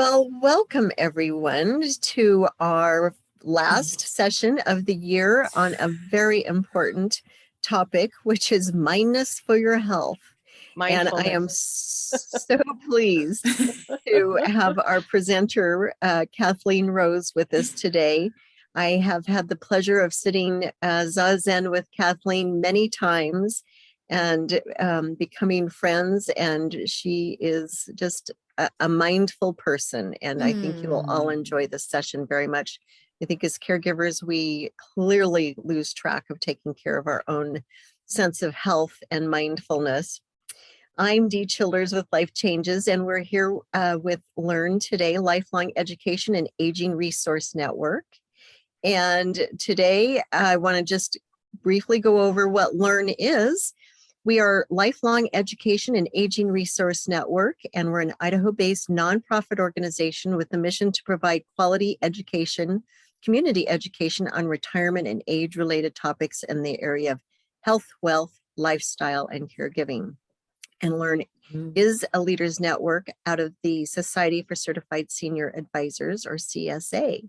Well, welcome everyone to our last session of the year on a very important topic, which is mindness for your health. And I am so pleased to have our presenter, Kathleen Rose, with us today. I have had the pleasure of sitting Zazen with Kathleen many times and becoming friends, and she is just a mindful person, and I think you will all enjoy this session very much. I think as caregivers, we clearly lose track of taking care of our own sense of health and mindfulness. I'm Dee Childers with Life Changes, and we're here with Learn Today, Lifelong Education and Aging Resource Network. And today I want to just briefly go over what Learn is. We are Lifelong Education and Aging Resource Network, and we're an Idaho-based nonprofit organization with the mission to provide quality education, community education on retirement and age-related topics in the area of health, wealth, lifestyle, and caregiving. And Learn is a leaders network out of the Society for Certified Senior Advisors, or CSA.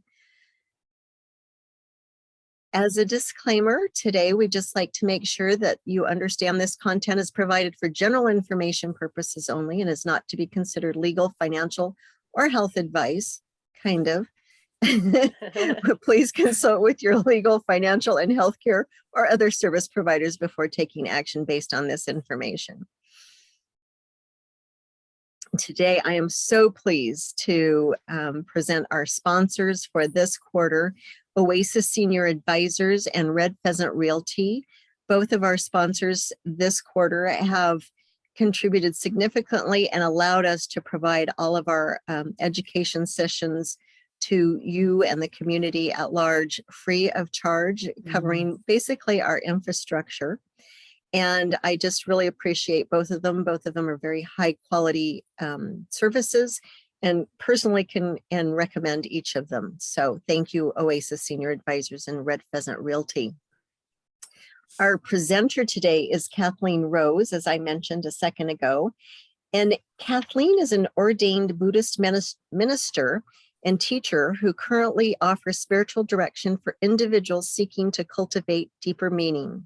As a disclaimer, today we'd just like to make sure that you understand this content is provided for general information purposes only and is not to be considered legal, financial, or health advice, kind of. Please consult with your legal, financial, and healthcare or other service providers before taking action based on this information. Today, I am so pleased to present our sponsors for this quarter, Oasis Senior Advisors and Red Pheasant Realty. Both of our sponsors this quarter have contributed significantly and allowed us to provide all of our education sessions to you and the community at large free of charge, covering basically our infrastructure. And I just really appreciate both of them. Both of them are very high quality services, and personally can and recommend each of them. So thank you, Oasis Senior Advisors and Red Pheasant Realty. Our presenter today is Kathleen Rose, as I mentioned a second ago. And Kathleen is an ordained Buddhist minister and teacher who currently offers spiritual direction for individuals seeking to cultivate deeper meaning,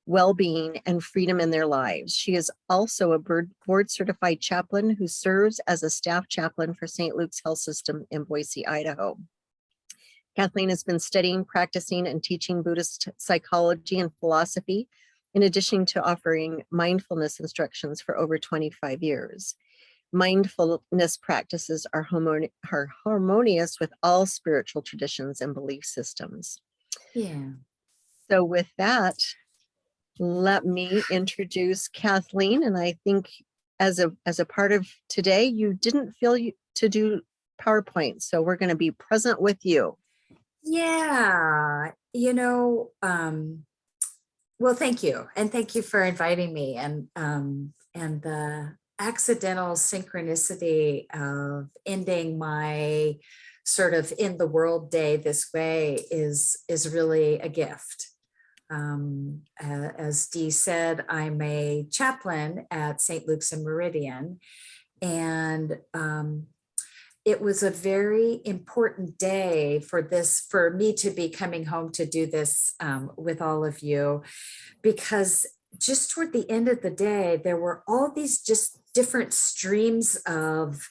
well-being, and freedom in their lives. She is also a board-certified chaplain who serves as a staff chaplain for St. Luke's Health System in Boise, Idaho. Kathleen has been studying, practicing, and teaching Buddhist psychology and philosophy, in addition to offering mindfulness instructions for over 25 years. Mindfulness practices are harmonious with all spiritual traditions and belief systems. Yeah. So with that, let me introduce Kathleen. And I think as a part of today, you didn't feel to do PowerPoint, so we're going to be present with you. Yeah, well, thank you. And thank you for inviting me. And the accidental synchronicity of ending my sort of in the world day this way is really a gift. As Dee said, I'm a chaplain at St. Luke's and Meridian, and it was a very important day for me to be coming home to do this with all of you, because just toward the end of the day, there were all these just different streams of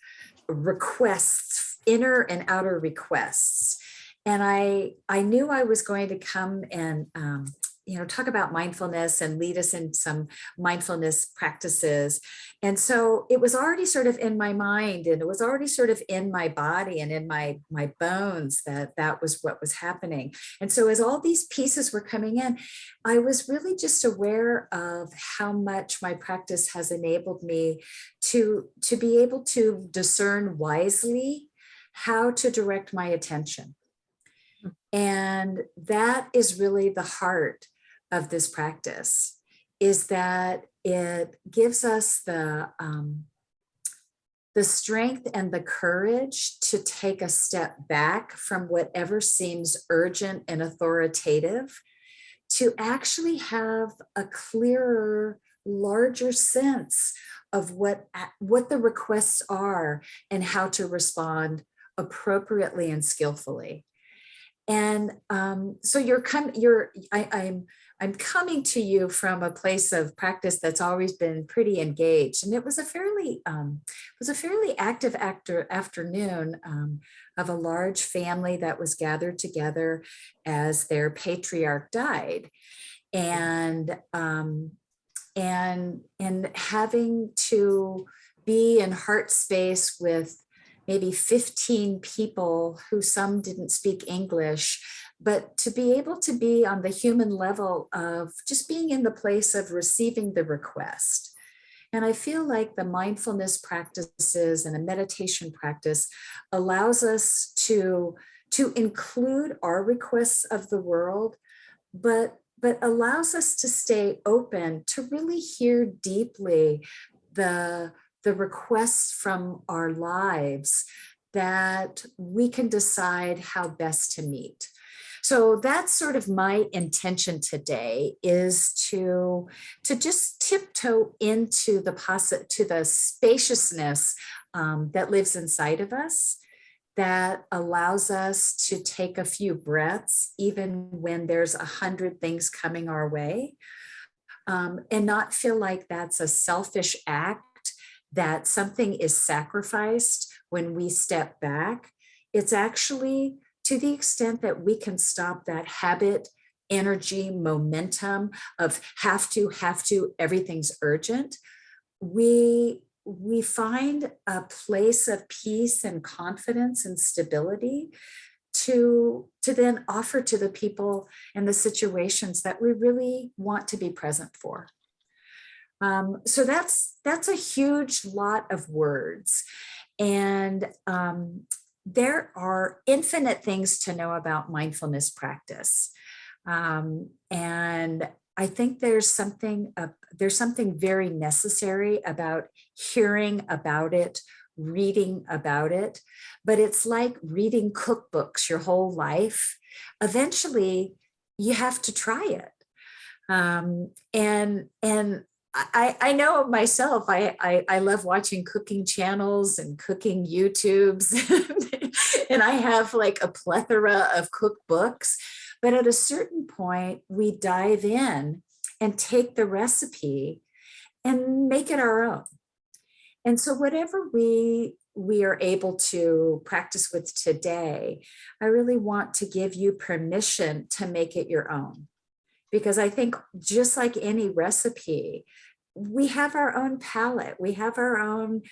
requests, inner and outer requests. And I knew I was going to come and talk about mindfulness and lead us in some mindfulness practices. And so it was already sort of in my mind, and it was already sort of in my body and in my bones that was what was happening. And so as all these pieces were coming in, I was really just aware of how much my practice has enabled me to be able to discern wisely how to direct my attention. And that is really the heart of this practice, is that it gives us the strength and the courage to take a step back from whatever seems urgent and authoritative, to actually have a clearer larger sense of what the requests are and how to respond appropriately and skillfully. And so I'm coming to you from a place of practice that's always been pretty engaged, and it was a fairly active afternoon of a large family that was gathered together as their patriarch died, and having to be in heart space with maybe 15 people who some didn't speak English, but to be able to be on the human level of just being in the place of receiving the request. And I feel like the mindfulness practices and a meditation practice allows us to include our requests of the world, but allows us to stay open to really hear deeply the requests from our lives that we can decide how best to meet. So that's sort of my intention today, is to just tiptoe into the spaciousness that lives inside of us, that allows us to take a few breaths, even when there's 100 things coming our way, and not feel like that's a selfish act, that something is sacrificed when we step back. It's actually to the extent that we can stop that habit, energy, momentum of have to, everything's urgent. We find a place of peace and confidence and stability to then offer to the people and the situations that we really want to be present for. So that's a huge lot of words. And there are infinite things to know about mindfulness practice. And I think there's something very necessary about hearing about it, reading about it, but it's like reading cookbooks your whole life. Eventually, you have to try it. And I know myself, I love watching cooking channels and cooking YouTubes, and I have like a plethora of cookbooks, but at a certain point, we dive in and take the recipe and make it our own. And so whatever we are able to practice with today, I really want to give you permission to make it your own. Because I think just like any recipe, we have our own palate. We have our own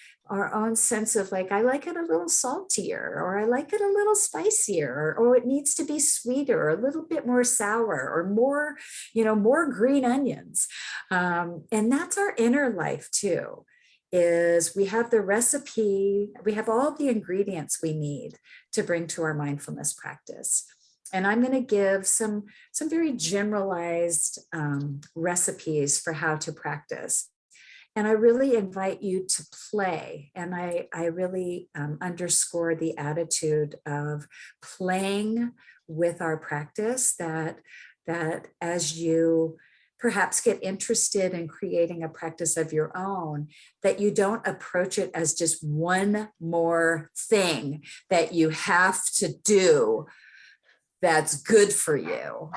sense of like, I like it a little saltier, or I like it a little spicier, or it needs to be sweeter, or a little bit more sour, or more, more green onions. And that's our inner life too, is we have the recipe, we have all the ingredients we need to bring to our mindfulness practice. And I'm going to give some very generalized recipes for how to practice. And I really invite you to play. And I really underscore the attitude of playing with our practice, that as you perhaps get interested in creating a practice of your own, that you don't approach it as just one more thing that you have to do that's good for you.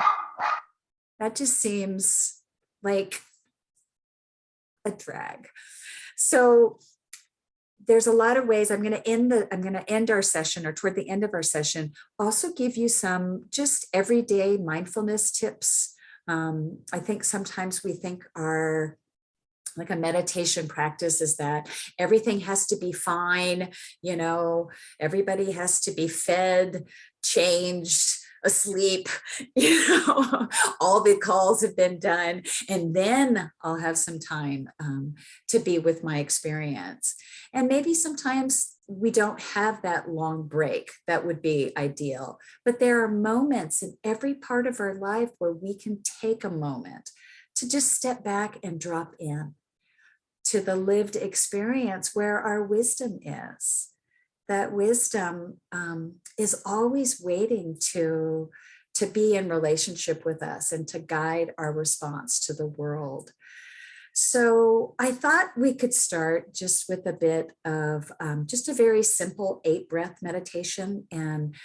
That just seems like a drag. So there's a lot of ways. I'm going to end our session, or toward the end of our session, also give you some just everyday mindfulness tips. I think sometimes we think our like a meditation practice is that everything has to be fine, everybody has to be fed, changed, asleep, all the calls have been done, and then I'll have some time to be with my experience. And maybe sometimes we don't have that long break. That would be ideal. But there are moments in every part of our life where we can take a moment to just step back and drop in to the lived experience where our wisdom is. That wisdom is always waiting to be in relationship with us and to guide our response to the world. So I thought we could start just with a bit of just a very simple 8 breath meditation. And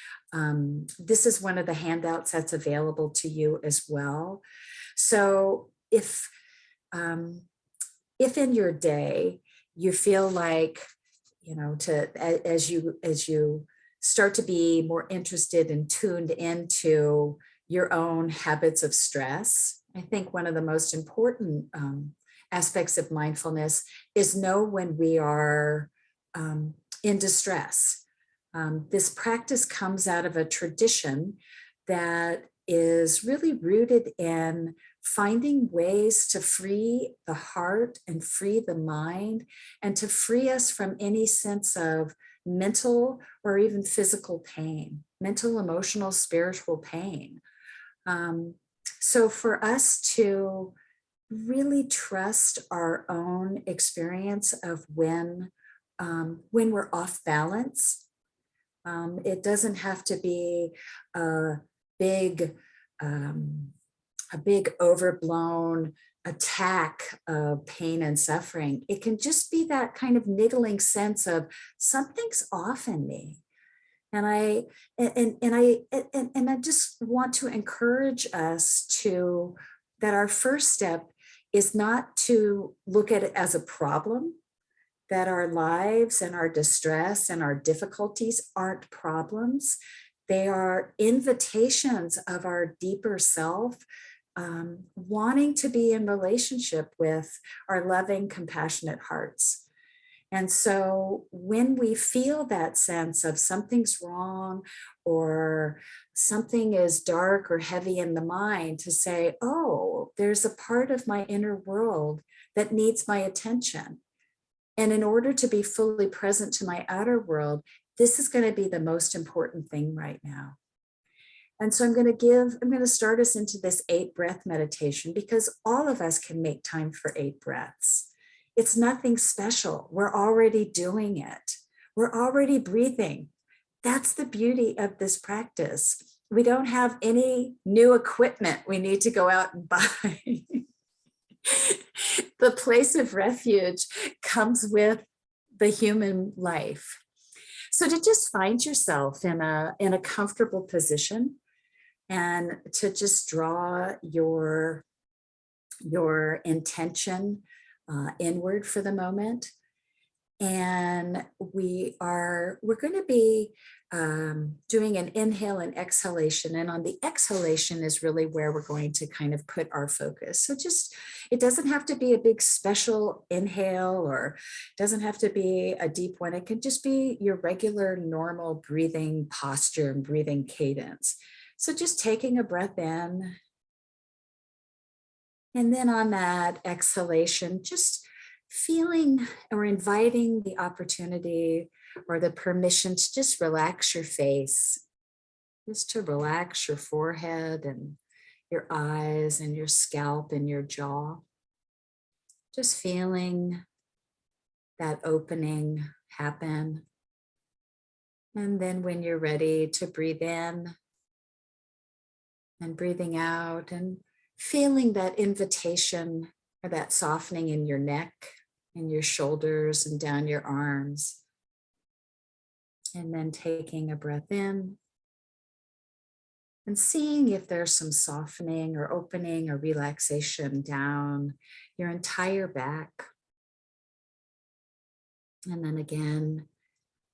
this is one of the handouts that's available to you as well. So if in your day you feel like, as you start to be more interested and tuned into your own habits of stress, I think one of the most important aspects of mindfulness is know when we are in distress. This practice comes out of a tradition that is really rooted in finding ways to free the heart and free the mind, and to free us from any sense of mental or even physical pain, mental, emotional, spiritual pain. So for us to really trust our own experience of when we're off balance. It doesn't have to be a big, overblown attack of pain and suffering. It can just be that kind of niggling sense of something's off in me. And I just want to encourage us to that our first step is not to look at it as a problem, that our lives and our distress and our difficulties aren't problems. They are invitations of our deeper self, wanting to be in relationship with our loving, compassionate hearts. And so when we feel that sense of something's wrong or something is dark or heavy in the mind, to say, oh, there's a part of my inner world that needs my attention. And in order to be fully present to my outer world, this is going to be the most important thing right now. And so I'm going to start us into this 8 breath meditation, because all of us can make time for 8 breaths. It's nothing special. We're already doing it. We're already breathing. That's the beauty of this practice. We don't have any new equipment we need to go out and buy. The place of refuge comes with the human life. So to just find yourself in a comfortable position, and to just draw your intention inward for the moment. And we're going to be doing an inhale and exhalation. And on the exhalation is really where we're going to kind of put our focus. So it doesn't have to be a big special inhale, or it doesn't have to be a deep one. It can just be your regular, normal breathing posture and breathing cadence. So just taking a breath in, and then on that exhalation, just feeling or inviting the opportunity or the permission to just relax your face, just to relax your forehead and your eyes and your scalp and your jaw. Just feeling that opening happen. And then when you're ready to breathe in and breathing out, and feeling that invitation or that softening in your neck and your shoulders and down your arms. And then taking a breath in and seeing if there's some softening or opening or relaxation down your entire back. And then again,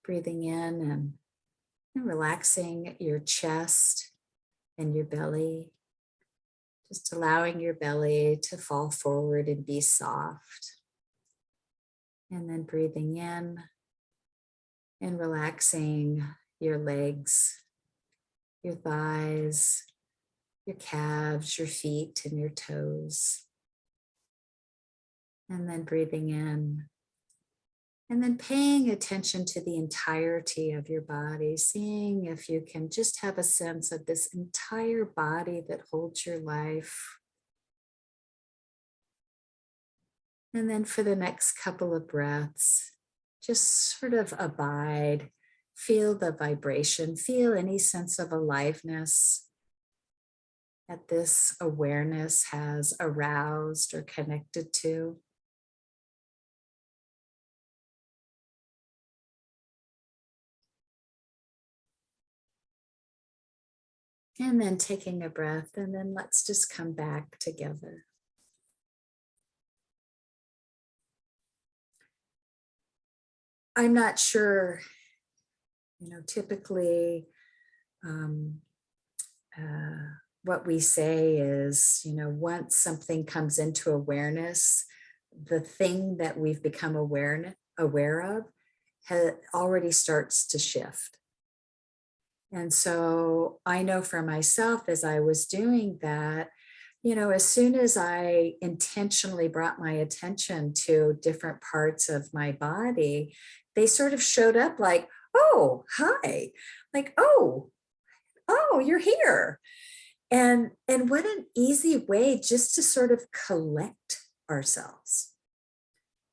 breathing in and relaxing your chest and your belly. Just allowing your belly to fall forward and be soft. And then breathing in and relaxing your legs, your thighs, your calves, your feet, and your toes. And then breathing in. And then paying attention to the entirety of your body, seeing if you can just have a sense of this entire body that holds your life. And then for the next couple of breaths, just sort of abide, feel the vibration, feel any sense of aliveness. that this awareness has aroused or connected to. And then taking a breath, and then let's just come back together. I'm not sure, typically what we say is, once something comes into awareness, the thing that we've become aware of already starts to shift. And so I know for myself, as I was doing that, as soon as I intentionally brought my attention to different parts of my body, they sort of showed up like, oh, hi, like, oh, you're here. And what an easy way just to sort of collect ourselves.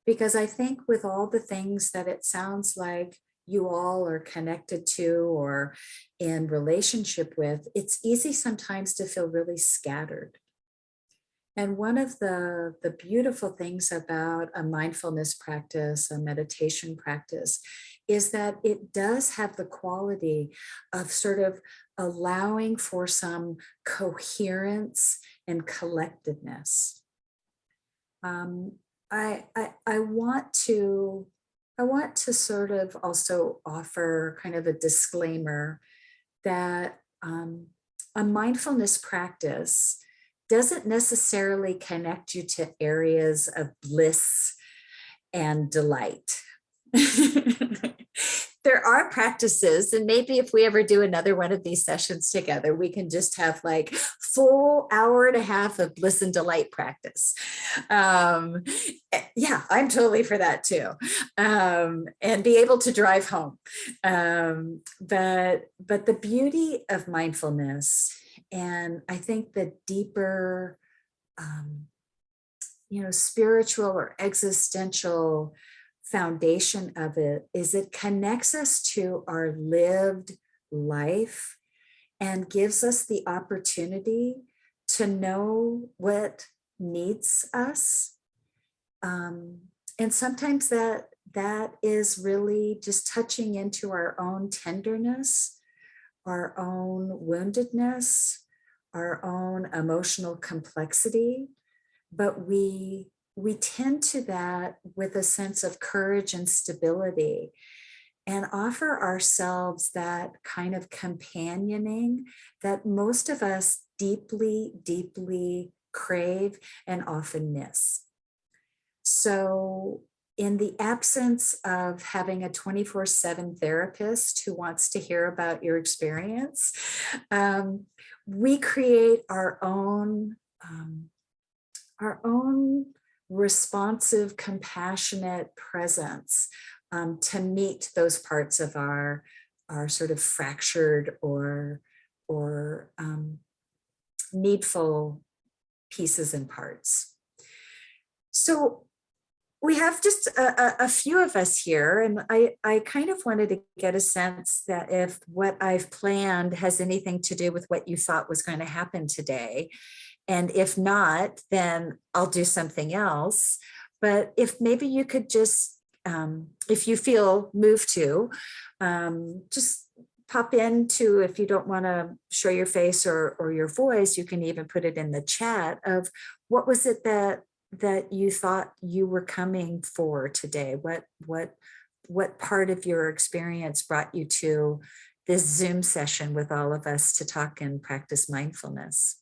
Because I think with all the things that it sounds like you all are connected to or in relationship with, it's easy sometimes to feel really scattered. And one of the beautiful things about a mindfulness practice, a meditation practice, is that it does have the quality of sort of allowing for some coherence and collectedness. I want to sort of also offer kind of a disclaimer that a mindfulness practice doesn't necessarily connect you to areas of bliss and delight. There are practices, and maybe if we ever do another one of these sessions together, we can just have like full hour and a half of bliss and delight practice. Yeah, I'm totally for that too. And be able to drive home. But the beauty of mindfulness, and I think the deeper, spiritual or existential foundation of it is it connects us to our lived life and gives us the opportunity to know what needs us. And sometimes that is really just touching into our own tenderness, our own woundedness, our own emotional complexity, but we tend to that with a sense of courage and stability, and offer ourselves that kind of companioning that most of us deeply, deeply crave and often miss. So in the absence of having a 24/7 therapist who wants to hear about your experience, we create our own responsive, compassionate presence to meet those parts of our sort of fractured or needful pieces and parts. So we have just a few of us here, and I kind of wanted to get a sense that if what I've planned has anything to do with what you thought was going to happen today. And if not, then I'll do something else. But if maybe you could just, if you feel moved to, just pop into, if you don't want to show your face or your voice, you can even put it in the chat of what was it that you thought you were coming for today? What part of your experience brought you to this Zoom session with all of us to talk and practice mindfulness?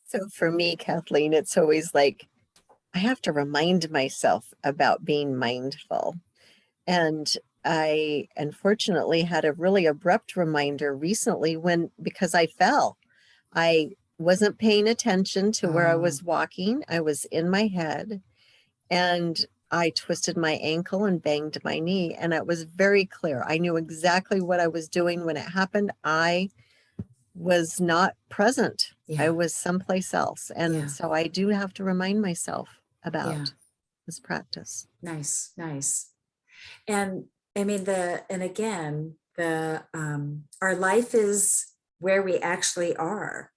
So for me, Kathleen, it's always like I have to remind myself about being mindful. And I unfortunately had a really abrupt reminder recently because I fell. I wasn't paying attention to where I was walking. I was in my head and I twisted my ankle and banged my knee. And it was very clear. I knew exactly what I was doing when it happened. I was not present. Yeah. I was someplace else. And Yeah. so I do have to remind myself about this practice. Nice, nice. And I mean, and again, our life is where we actually are.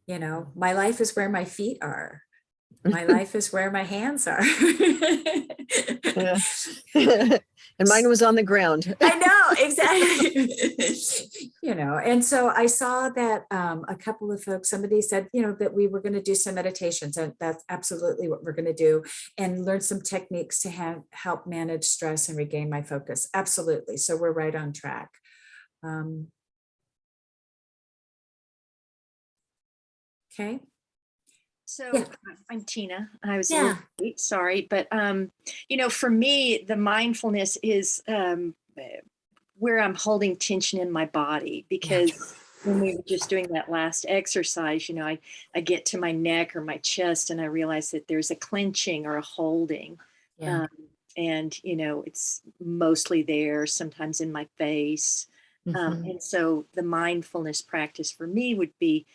You know, my life is where my feet are. My life is where my hands are. Yeah. And mine was on the ground. I know, exactly. You know, and so I saw that a couple of folks, somebody said, you know, that we were going to do some meditations, and that's absolutely what we're going to do, and learn some techniques to help manage stress and regain my focus. Absolutely. So we're right on track. Okay. So Yeah. I'm Tina. I was a Yeah. little late, sorry, but you know, for me, the mindfulness is where I'm holding tension in my body, because when we were just doing that last exercise, you know, I get to my neck or my chest and I realize that there's a clenching or a holding. Yeah. And, you know, it's mostly there, sometimes in my face. Mhm. And so the mindfulness practice for me would be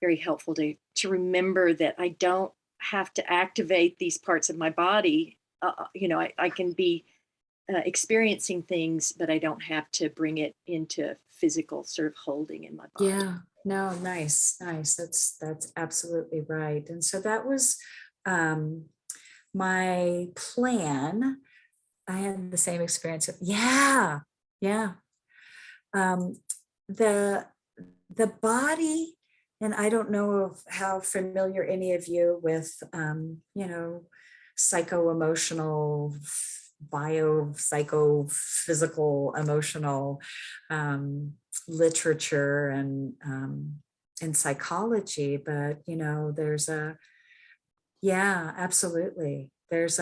very helpful to remember that I don't have to activate these parts of my body. You know, I can be experiencing things, but I don't have to bring it into physical sort of holding in my body. Yeah, no, nice, nice. That's absolutely right. And so that was my plan. I had the same experience. Yeah, yeah. Um, the the body, and I don't know how familiar any of you with you know, psycho-emotional, bio, psycho, physical, emotional literature and psychology, but you know, yeah, absolutely. There's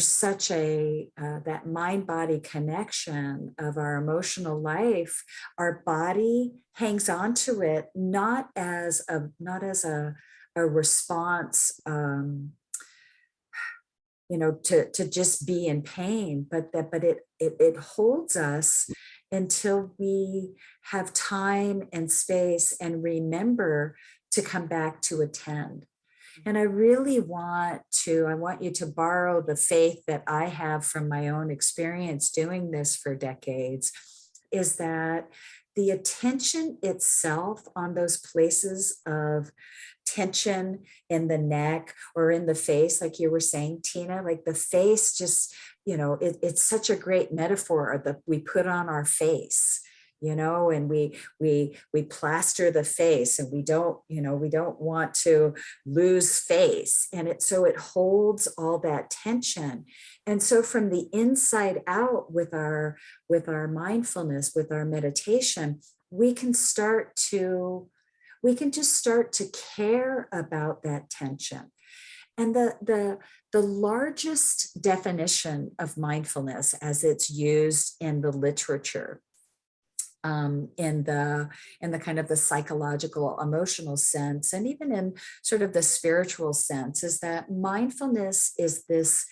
such a that mind body connection of our emotional life. Our body hangs on to it not as a response, you know, to just be in pain, but it holds us until we have time and space and remember to come back to attend. And I really want you to borrow the faith that I have from my own experience doing this for decades, is that the attention itself on those places of tension in the neck or in the face, like you were saying, Tina, like the face just, you know, it's such a great metaphor that we put on our face, you know, and we plaster the face, and we don't, you know, we don't want to lose face, and so it holds all that tension. And so from the inside out, with our mindfulness, with our meditation, we can just start to care about that tension. And the largest definition of mindfulness, as it's used in the literature, in the kind of the psychological, emotional sense, and even in sort of the spiritual sense, is that mindfulness is this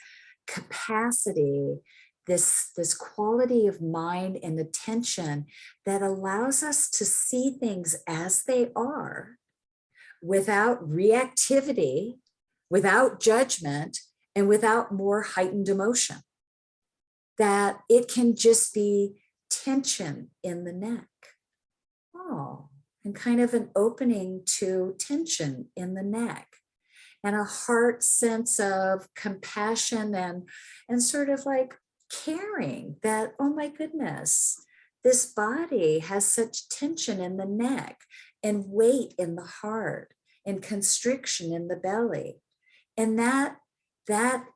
capacity, this quality of mind and attention that allows us to see things as they are, without reactivity, without judgment, and without more heightened emotion. That it can just be tension in the neck. Oh, and kind of an opening to tension in the neck, and a heart sense of compassion and sort of like caring that, oh my goodness, this body has such tension in the neck and weight in the heart and constriction in the belly. And that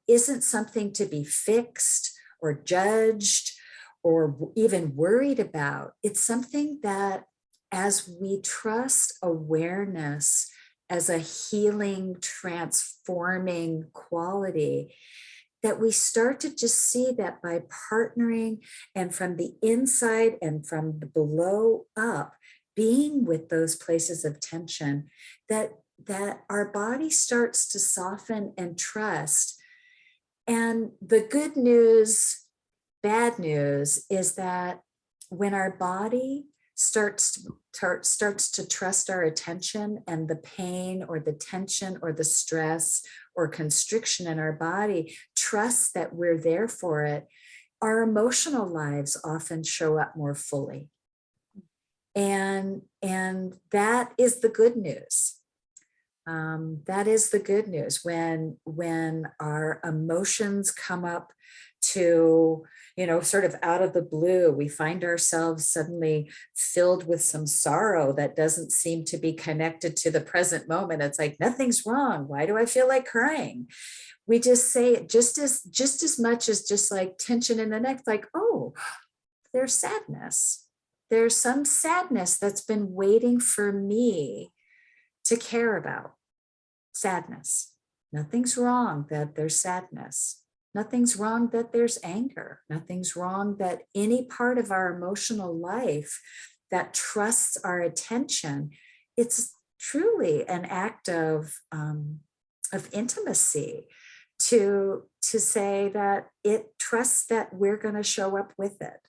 isn't something to be fixed or judged or even worried about. It's something that, as we trust awareness as a healing, transforming quality, that we start to just see that by partnering and from the inside and from the below up, being with those places of tension, that our body starts to soften and trust. And the good news, bad news, is that when our body starts to trust our attention, and the pain or the tension or the stress or constriction in our body trusts that we're there for it, our emotional lives often show up more fully. And that is the good news. That is the good news when our emotions come up to, sort of out of the blue, we find ourselves suddenly filled with some sorrow that doesn't seem to be connected to the present moment. It's like, nothing's wrong. Why do I feel like crying? We just say it just as much as just like tension in the neck, like, oh, there's sadness. There's some sadness that's been waiting for me to care about. Sadness. Nothing's wrong that there's sadness. Nothing's wrong that there's anger. Nothing's wrong that any part of our emotional life that trusts our attention, it's truly an act of intimacy to say that it trusts that we're going to show up with it.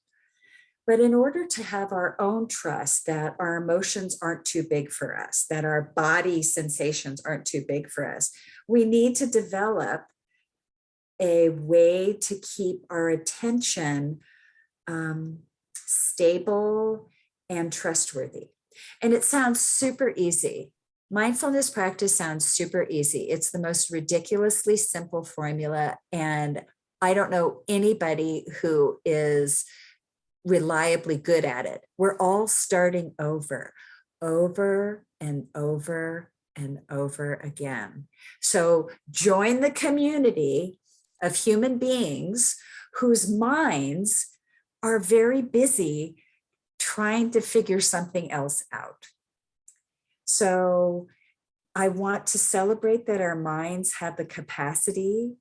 But in order to have our own trust that our emotions aren't too big for us, that our body sensations aren't too big for us, we need to develop a way to keep our attention stable and trustworthy. And it sounds super easy. Mindfulness practice sounds super easy. It's the most ridiculously simple formula. And I don't know anybody who is reliably good at it. We're all starting over and over and over again. So join the community of human beings whose minds are very busy trying to figure something else out. So I want to celebrate that our minds have the capacity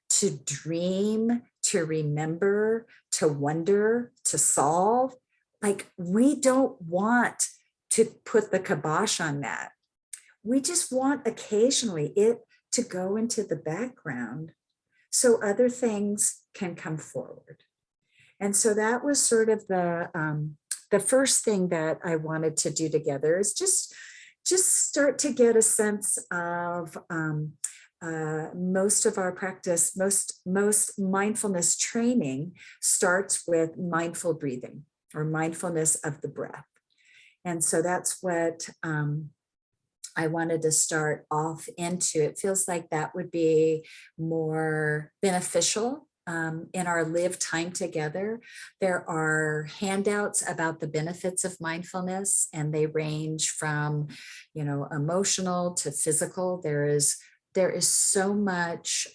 to dream, to remember, to wonder, to solve. Like, we don't want to put the kibosh on that. We just want occasionally it to go into the background so other things can come forward. And so that was sort of the first thing that I wanted to do together, is just start to get a sense of most of our practice, most mindfulness training starts with mindful breathing or mindfulness of the breath. And so that's what I wanted to start off into. It feels like that would be more beneficial in our live time together. There are handouts about the benefits of mindfulness, and they range from, emotional to physical. There is so much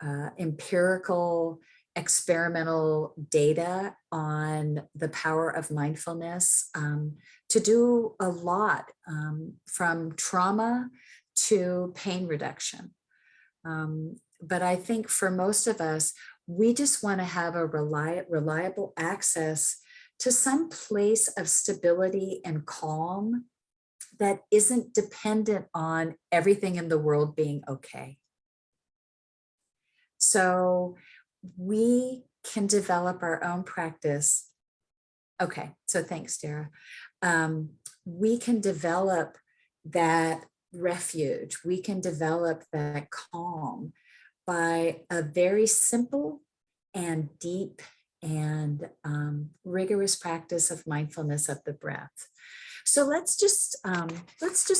empirical, experimental data on the power of mindfulness to do a lot, from trauma to pain reduction. But I think for most of us, we just want to have a reliable access to some place of stability and calm that isn't dependent on everything in the world being okay. So we can develop our own practice. Okay, so thanks, Dara. We can develop that refuge. We can develop that calm by a very simple and deep and rigorous practice of mindfulness of the breath. So let's just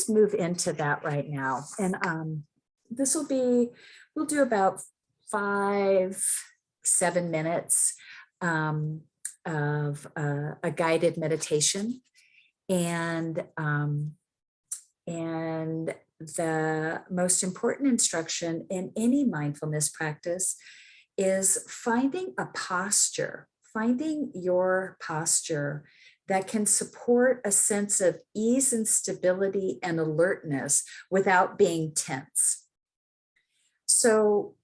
move into that right now. And we'll do about 5-7 minutes of a guided meditation. And the most important instruction in any mindfulness practice is finding a posture, finding your posture that can support a sense of ease and stability and alertness without being tense. So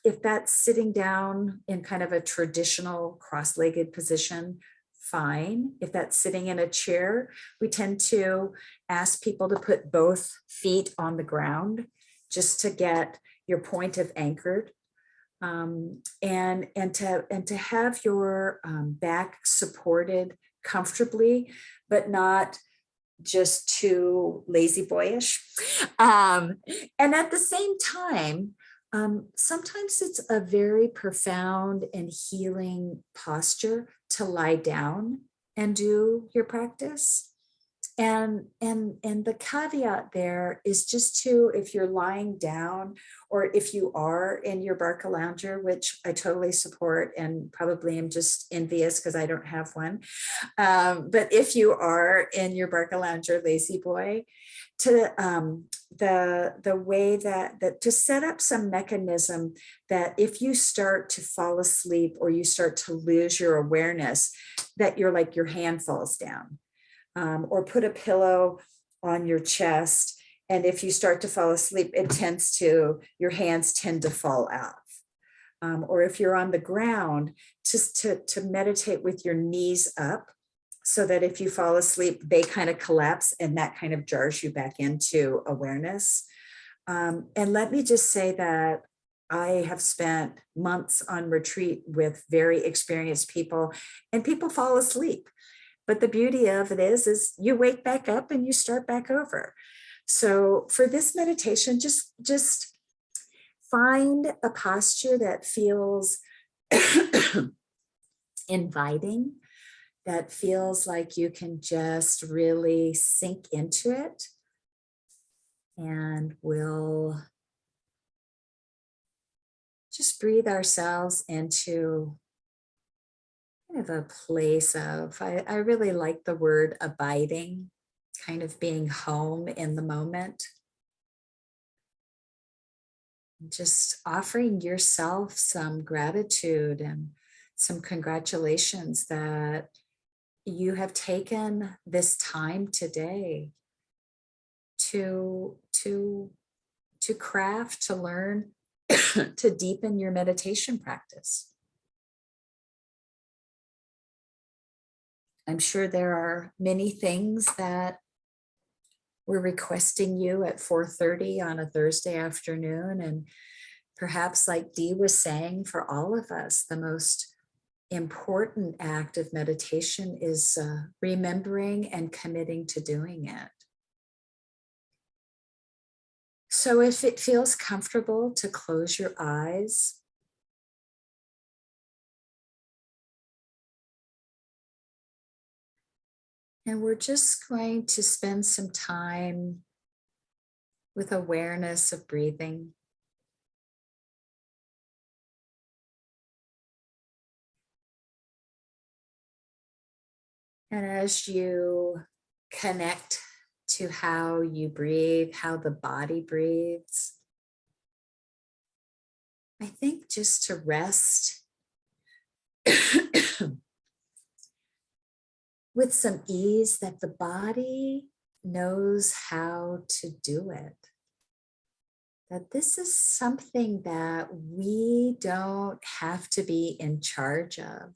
if that's sitting down in kind of a traditional cross-legged position, fine. If that's sitting in a chair, we tend to ask people to put both feet on the ground just to get your point of anchored. And to have your back supported comfortably, but not just too lazy boyish. And at the same time, sometimes it's a very profound and healing posture to lie down and do your practice. And the caveat there is just to, if you're lying down or if you are in your Barca lounger, which I totally support and probably am just envious because I don't have one. But if you are in your Barca lounger, lazy boy, to the way that to set up some mechanism that if you start to fall asleep or you start to lose your awareness, that you're like your hand falls down. Or put a pillow on your chest. And if you start to fall asleep, your hands tend to fall out. Or if you're on the ground, just to meditate with your knees up so that if you fall asleep, they kind of collapse and that kind of jars you back into awareness. And let me just say that I have spent months on retreat with very experienced people, and people fall asleep. But the beauty of it is you wake back up and you start back over. So for this meditation, just find a posture that feels inviting, that feels like you can just really sink into it. And we'll just breathe ourselves into kind of a place of, I really like the word abiding, kind of being home in the moment. Just offering yourself some gratitude and some congratulations that you have taken this time today to craft, to learn, to deepen your meditation practice. I'm sure there are many things that we're requesting you at 4:30 on a Thursday afternoon. And perhaps, like Dee was saying, for all of us, the most important act of meditation is remembering and committing to doing it. So if it feels comfortable to close your eyes, and we're just going to spend some time with awareness of breathing. And as you connect to how you breathe, how the body breathes, I think just to rest with some ease, that the body knows how to do it. That this is something that we don't have to be in charge of.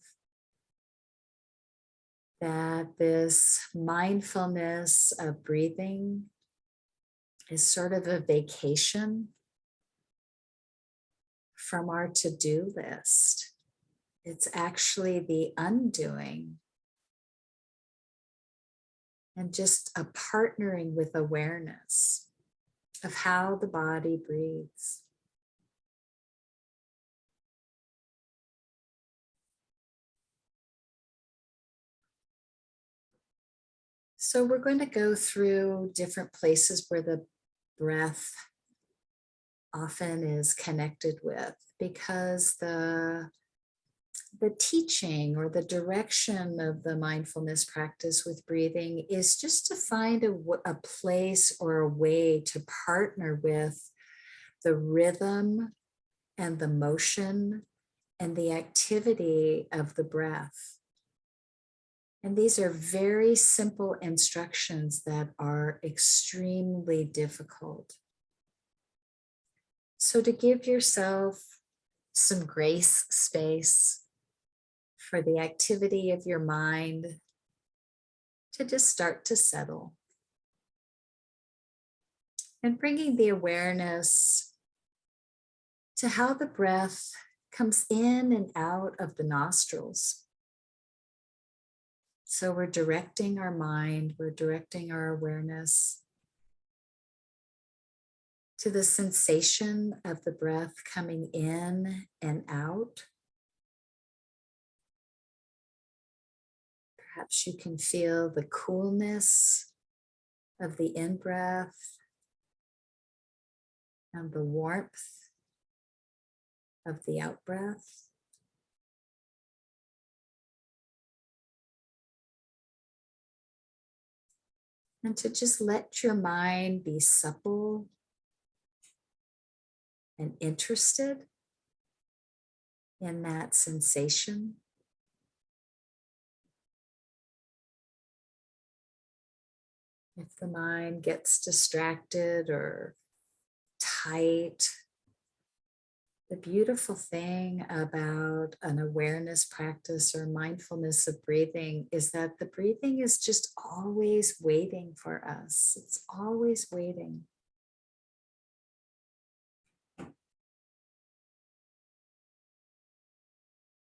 That this mindfulness of breathing is sort of a vacation from our to-do list. It's actually the undoing and just a partnering with awareness of how the body breathes. So we're going to go through different places where the breath often is connected with, because the teaching or the direction of the mindfulness practice with breathing is just to find a place or a way to partner with the rhythm and the motion and the activity of the breath. And these are very simple instructions that are extremely difficult. So to give yourself some grace space for the activity of your mind to just start to settle. And bringing the awareness to how the breath comes in and out of the nostrils. So we're directing our mind, we're directing our awareness to the sensation of the breath coming in and out. Perhaps you can feel the coolness of the in-breath and the warmth of the out-breath. And to just let your mind be supple and interested in that sensation. If the mind gets distracted or tight, the beautiful thing about an awareness practice or mindfulness of breathing is that the breathing is just always waiting for us. It's always waiting.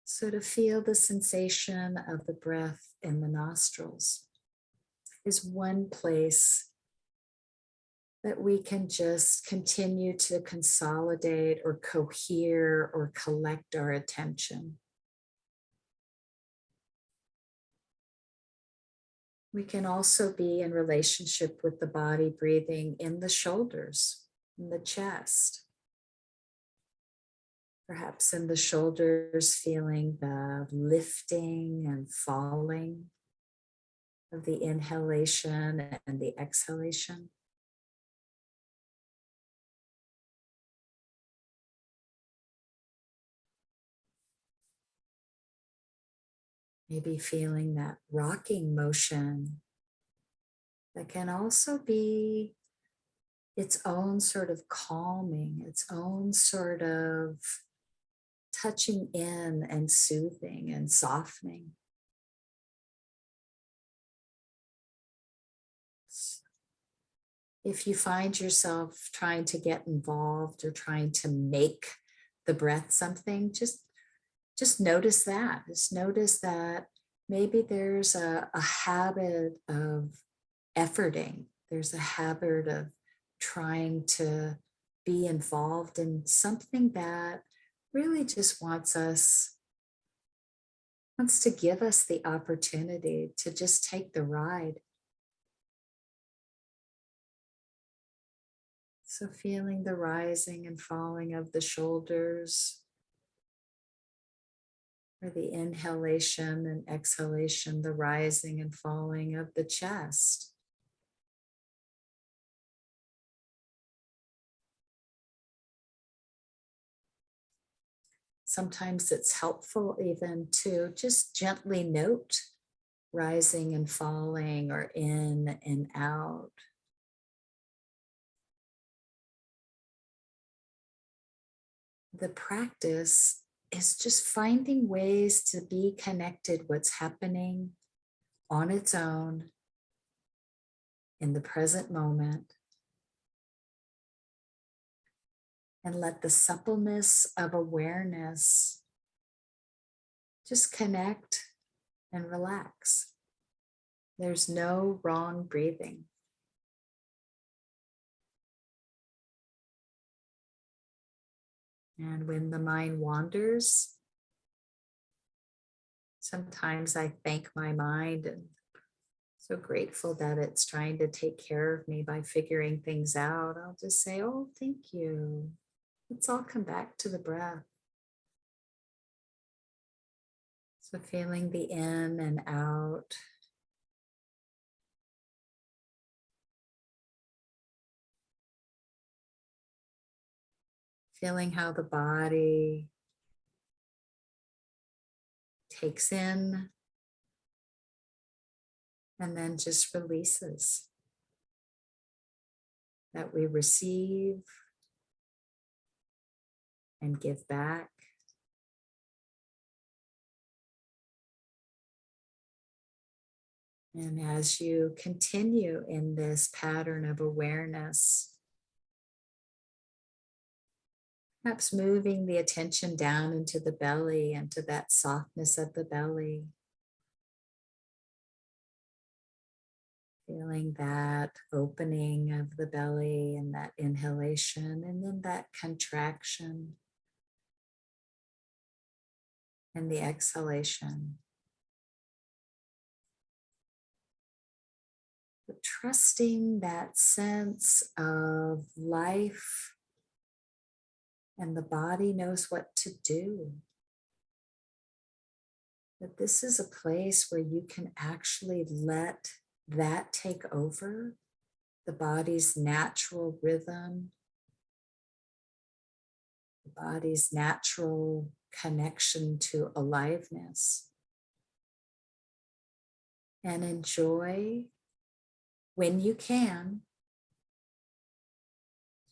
So to feel the sensation of the breath in the nostrils is one place that we can just continue to consolidate or cohere or collect our attention. We can also be in relationship with the body breathing in the shoulders, in the chest. Perhaps in the shoulders, feeling the lifting and falling of the inhalation and the exhalation. Maybe feeling that rocking motion that can also be its own sort of calming, its own sort of touching in and soothing and softening. If you find yourself trying to get involved or trying to make the breath something, just notice that. Just notice that maybe there's a habit of efforting. There's a habit of trying to be involved in something that really just wants to give us the opportunity to just take the ride. So feeling the rising and falling of the shoulders, or the inhalation and exhalation, the rising and falling of the chest. Sometimes it's helpful even to just gently note rising and falling or in and out. The practice is just finding ways to be connected what's happening on its own in the present moment, and let the suppleness of awareness just connect and relax. There's no wrong breathing. And when the mind wanders, sometimes I thank my mind and so grateful that it's trying to take care of me by figuring things out. I'll just say, oh, thank you. Let's all come back to the breath. So feeling the in and out. Feeling how the body takes in and then just releases. That we receive and give back. And as you continue in this pattern of awareness, perhaps moving the attention down into the belly and to that softness of the belly. Feeling that opening of the belly and that inhalation, and then that contraction and the exhalation. But trusting that sense of life, and the body knows what to do. That this is a place where you can actually let that take over the body's natural rhythm, the body's natural connection to aliveness, and enjoy, when you can,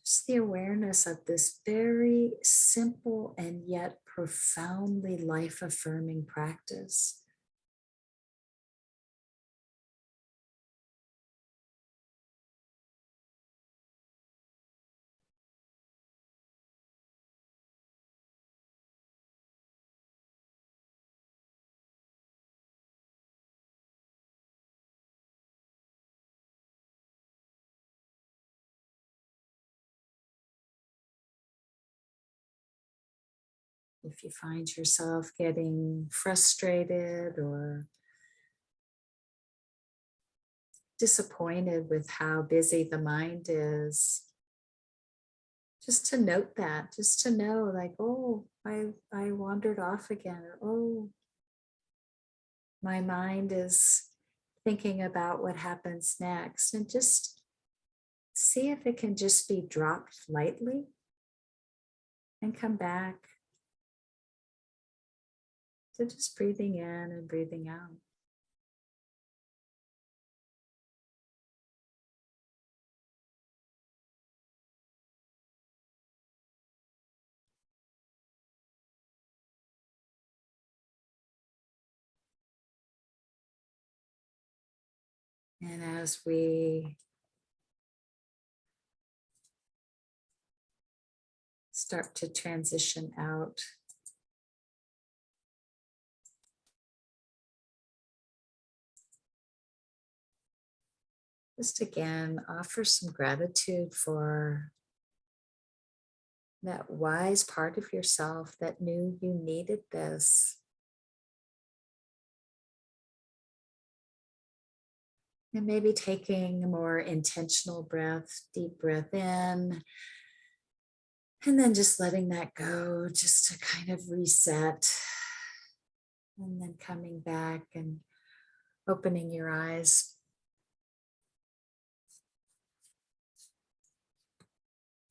just the awareness of this very simple and yet profoundly life-affirming practice. If you find yourself getting frustrated or disappointed with how busy the mind is, just to note that, just to know like, oh, I wandered off again, or oh, my mind is thinking about what happens next, and just see if it can just be dropped lightly and come back to just breathing in and breathing out. And as we start to transition out, just again, offer some gratitude for that wise part of yourself that knew you needed this. And maybe taking a more intentional breath, deep breath in, and then just letting that go, just to kind of reset. And then coming back and opening your eyes.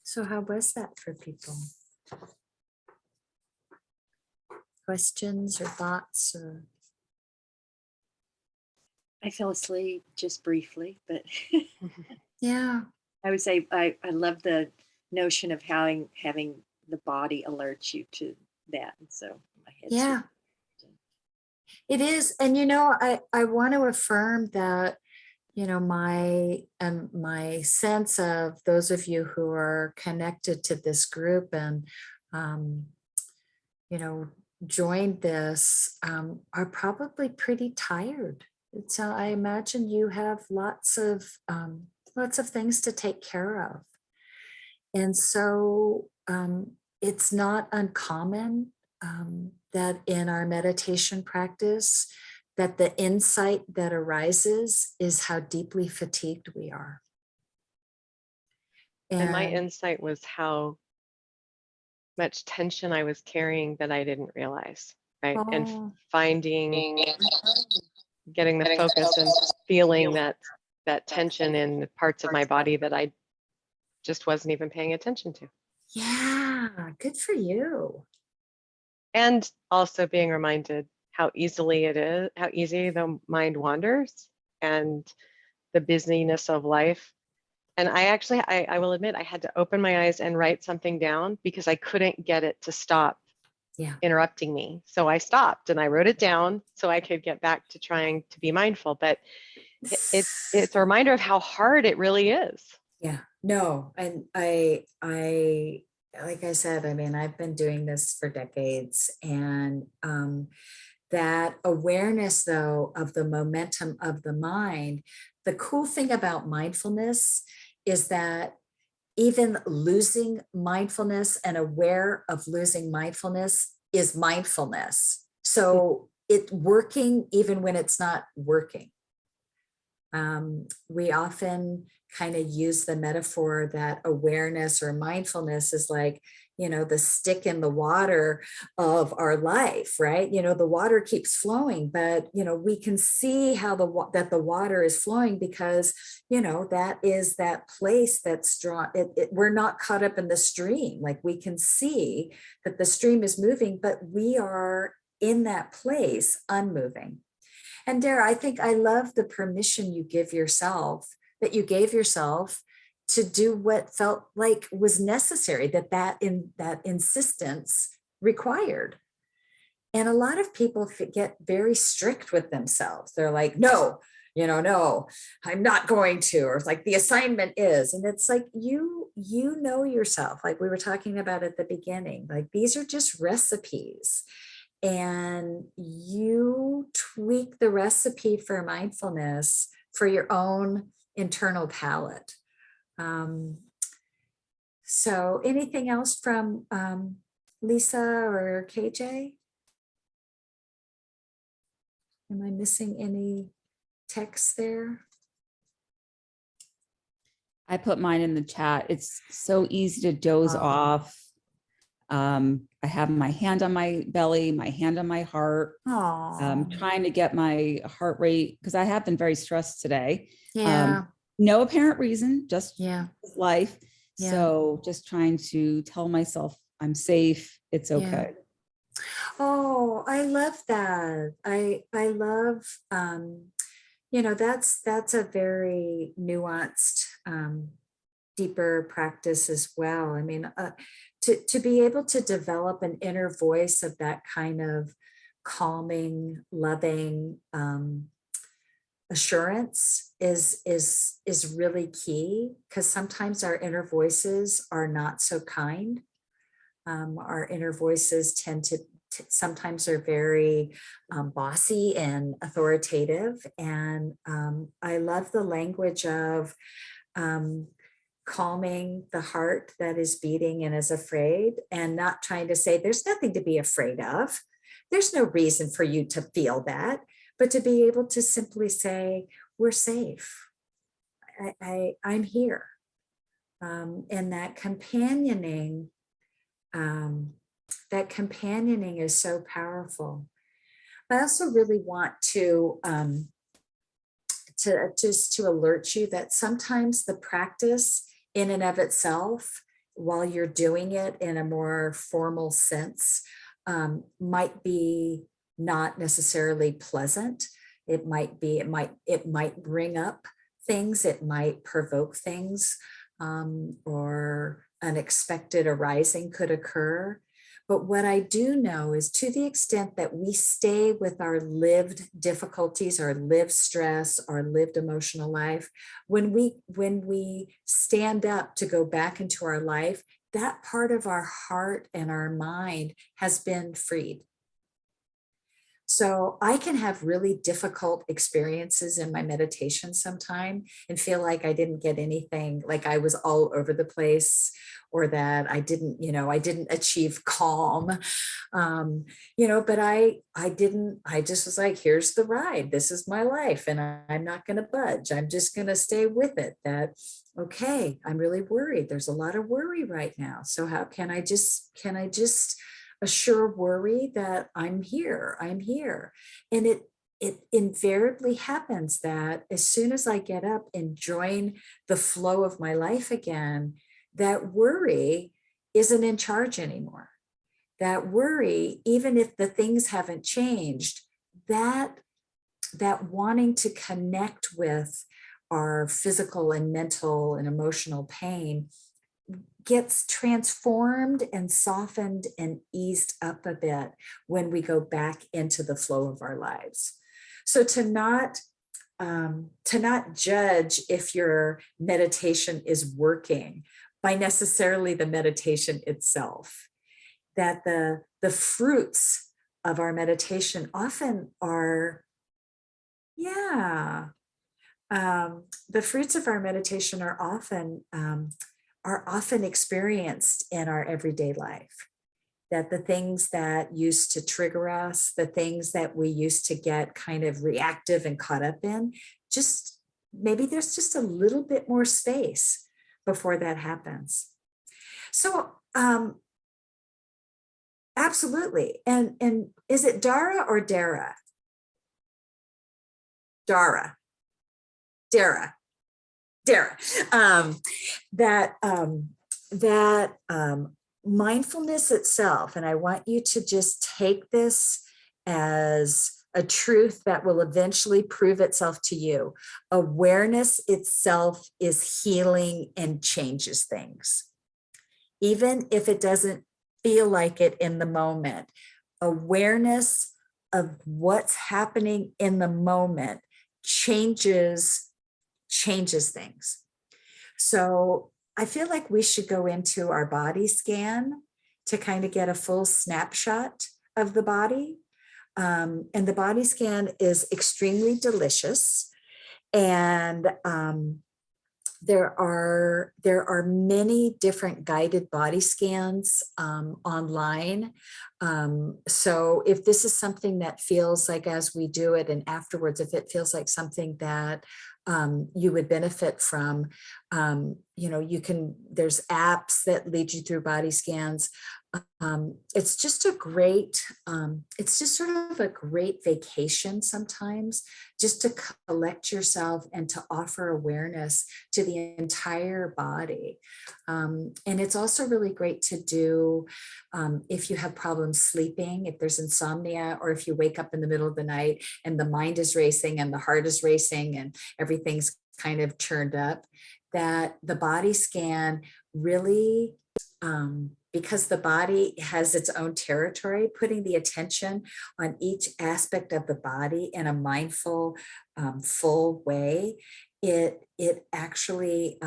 So how was that for people? Questions or thoughts or? I fell asleep just briefly, but Yeah. I would say I love the notion of having the body alert you to that. And so my head's Yeah, it is. And, I want to affirm that, my sense of those of you who are connected to this group and, um, joined this, are probably pretty tired. So I imagine you have lots of things to take care of. And so it's not uncommon that in our meditation practice, that the insight that arises is how deeply fatigued we are. And my insight was how much tension I was carrying that I didn't realize, right? And Oh, getting the focus and feeling that tension in parts of my body that I just wasn't even paying attention to. yeah, good for you. And also being reminded how easy the mind wanders and the busyness of life. And I will admit, I had to open my eyes and write something down because I couldn't get it to stop interrupting me. So I stopped and I wrote it down so I could get back to trying to be mindful. But it's a reminder of how hard it really is. Yeah, no, and I like I said, I mean, I've been doing this for decades, and that awareness, though, of the momentum of the mind the cool thing about mindfulness is that even losing mindfulness and aware of losing mindfulness is mindfulness. So it working even when it's not working. We often kind of use the metaphor that awareness or mindfulness is like, the stick in the water of our life, right? The water keeps flowing, but, we can see how that the water is flowing because, that is that place that's drawn. We're not caught up in the stream. Like we can see that the stream is moving, but we are in that place unmoving. And Dara, I think I love the permission you gave yourself to do what felt like was necessary, that insistence required. And a lot of people get very strict with themselves. They're like, no, no, I'm not going to, or it's like the assignment is. And it's like, you know yourself, like we were talking about at the beginning, like these are just recipes. And you tweak the recipe for mindfulness for your own internal palate. So anything else from Lisa or KJ? Am I missing any text there? I put mine in the chat. It's so easy to doze off. I have my hand on my belly, my hand on my heart. Trying to get my heart rate, because I have been very stressed today. Yeah. No apparent reason, just Yeah. life. Yeah. So just trying to tell myself I'm safe. It's okay. Oh, I love that. I love, that's a very nuanced, deeper practice as well. I mean, to be able to develop an inner voice of that kind of calming, loving assurance is really key, because sometimes our inner voices are not so kind. Our inner voices tend to sometimes are very bossy and authoritative. And I love the language of calming the heart that is beating and is afraid, and not trying to say there's nothing to be afraid of. There's no reason for you to feel that, but to be able to simply say, we're safe. I'm here. And that companioning is so powerful. I also really want to just to alert you that sometimes the practice in and of itself, while you're doing it in a more formal sense, might be not necessarily pleasant. It might bring up things, it might provoke things, or unexpected arising could occur. But what I do know is, to the extent that we stay with our lived difficulties, our lived stress, our lived emotional life, when we stand up to go back into our life, that part of our heart and our mind has been freed. So I can have really difficult experiences in my meditation sometime and feel like I didn't get anything, like I was all over the place, or that I didn't achieve calm, but I just was like, here's the ride. This is my life and I'm not going to budge. I'm just going to stay with it. That, okay, I'm really worried. There's a lot of worry right now. So how can I just assure worry that I'm here? And it invariably happens that as soon as I get up and join the flow of my life again, that worry isn't in charge anymore. That worry, even if the things haven't changed, that wanting to connect with our physical and mental and emotional pain gets transformed and softened and eased up a bit when we go back into the flow of our lives. So to not judge if your meditation is working by necessarily the meditation itself, that the fruits of our meditation often are, The fruits of our meditation are often experienced in our everyday life. That the things that used to trigger us, the things that we used to get kind of reactive and caught up in, just maybe there's just a little bit more space before that happens. So absolutely. And is it Dara or Dara? Dara. Dara. Dara. That mindfulness itself, and I want you to just take this as a truth that will eventually prove itself to you. Awareness itself is healing and changes things. Even if it doesn't feel like it in the moment, awareness of what's happening in the moment changes things. So I feel like we should go into our body scan to kind of get a full snapshot of the body. And the body scan is extremely delicious. And there are many different guided body scans online. So if this is something that feels like, as we do it and afterwards, if it feels like something that you would benefit from, there's apps that lead you through body scans. It's just it's just sort of a great vacation sometimes, just to collect yourself and to offer awareness to the entire body. And it's also really great to do if you have problems sleeping, if there's insomnia, or if you wake up in the middle of the night and the mind is racing and the heart is racing and everything's kind of churned up, that the body scan really, because the body has its own territory, putting the attention on each aspect of the body in a mindful, full way, it actually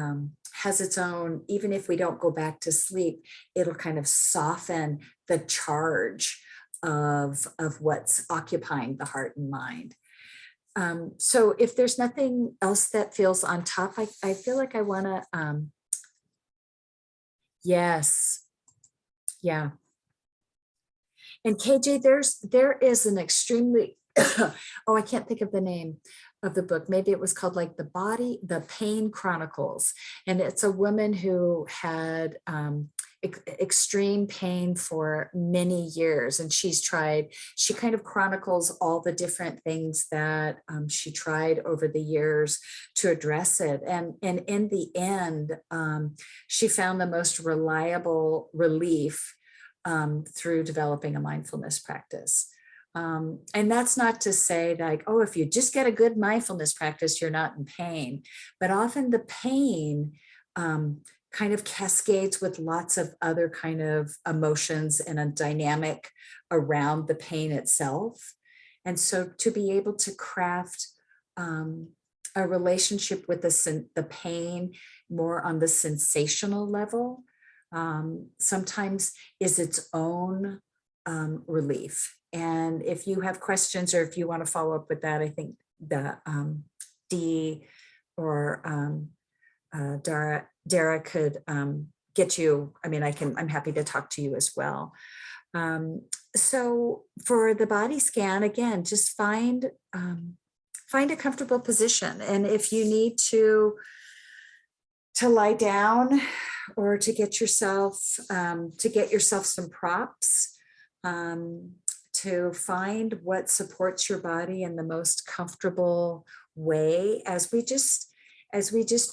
has its own, even if we don't go back to sleep, it'll kind of soften the charge of what's occupying the heart and mind. So if there's nothing else that feels on top, I feel like I want to, yes. Yeah. And KJ, there is an extremely, oh, I can't think of the name of the book. Maybe it was called like The Pain Chronicles. And it's a woman who had extreme pain for many years. And she kind of chronicles all the different things that she tried over the years to address it. And in the end, she found the most reliable relief through developing a mindfulness practice. And that's not to say like, oh, if you just get a good mindfulness practice, you're not in pain. But often the pain kind of cascades with lots of other kind of emotions and a dynamic around the pain itself. And so to be able to craft a relationship with the pain more on the sensational level, sometimes is its own relief. And if you have questions or if you want to follow up with that, I think the Dee or Dara could get you. I mean, I'm happy to talk to you as well. So for the body scan, again, just find a comfortable position. And if you need to lie down or to get yourself some props, to find what supports your body in the most comfortable way as we just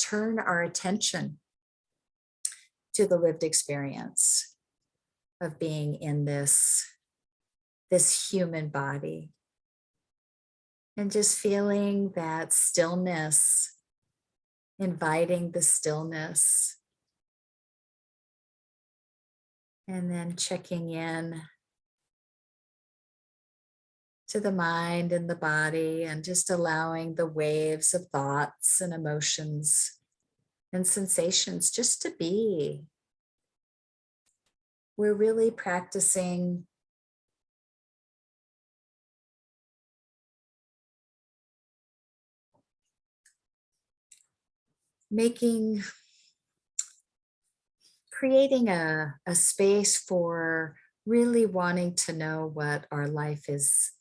turn our attention to the lived experience of being in this human body, and just feeling that stillness, inviting the stillness, and then checking in to the mind and the body, and just allowing the waves of thoughts and emotions and sensations just to be. We're really practicing creating a space for really wanting to know what our life is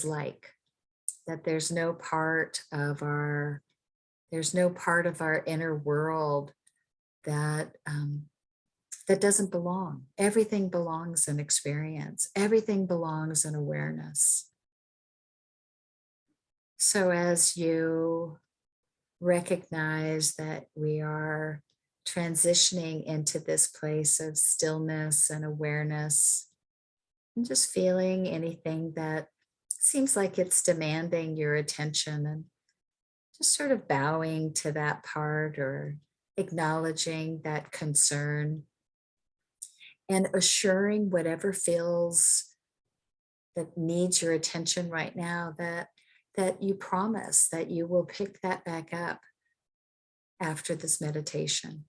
like, that there's no part of our inner world that that doesn't belong. Everything belongs in experience. Everything belongs in awareness. So as you recognize that we are transitioning into this place of stillness and awareness, and just feeling anything that seems like it's demanding your attention, and just sort of bowing to that part or acknowledging that concern, and assuring whatever feels that needs your attention right now that you promise that you will pick that back up after this meditation.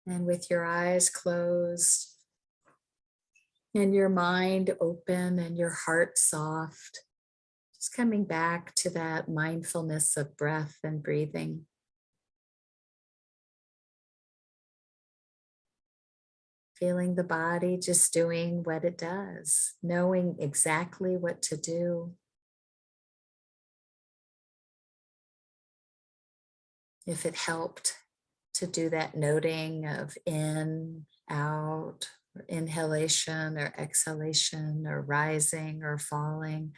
And with your eyes closed and your mind open and your heart soft, just coming back to that mindfulness of breath and breathing. Feeling the body just doing what it does, knowing exactly what to do. If it helped to do that noting of in, out, or inhalation or exhalation, or rising or falling,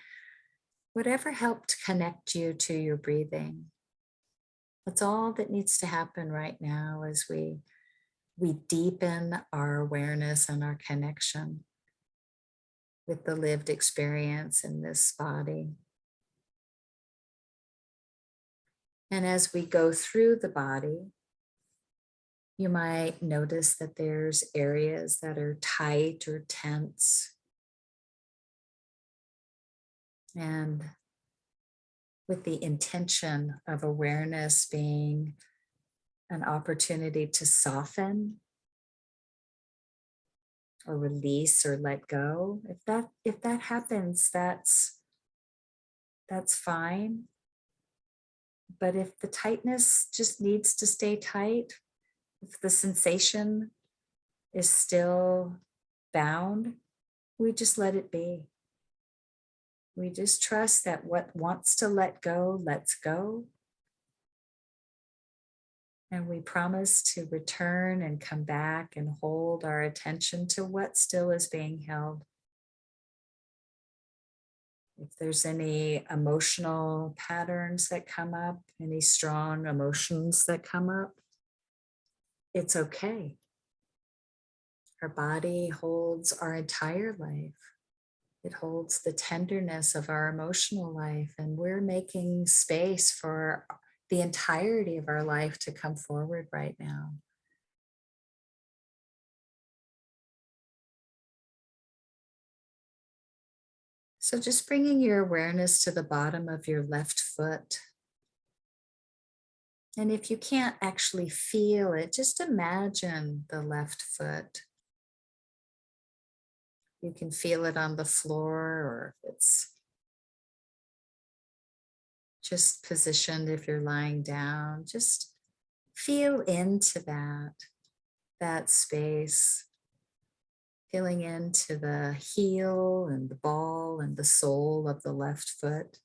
whatever helped connect you to your breathing. That's all that needs to happen right now as we deepen our awareness and our connection with the lived experience in this body. And as we go through the body, you might notice that there's areas that are tight or tense. And with the intention of awareness being an opportunity to soften or release or let go, if that happens, that's fine. But if the tightness just needs to stay tight, if the sensation is still bound, we just let it be. We just trust that what wants to let go, lets go. And we promise to return and come back and hold our attention to what still is being held. If there's any emotional patterns that come up, any strong emotions that come up, it's okay. Our body holds our entire life. It holds the tenderness of our emotional life, and we're making space for the entirety of our life to come forward right now. So just bringing your awareness to the bottom of your left foot. And if you can't actually feel it, just imagine the left foot. You can feel it on the floor, or if it's just positioned, if you're lying down, just feel into that space, feeling into the heel and the ball and the sole of the left foot.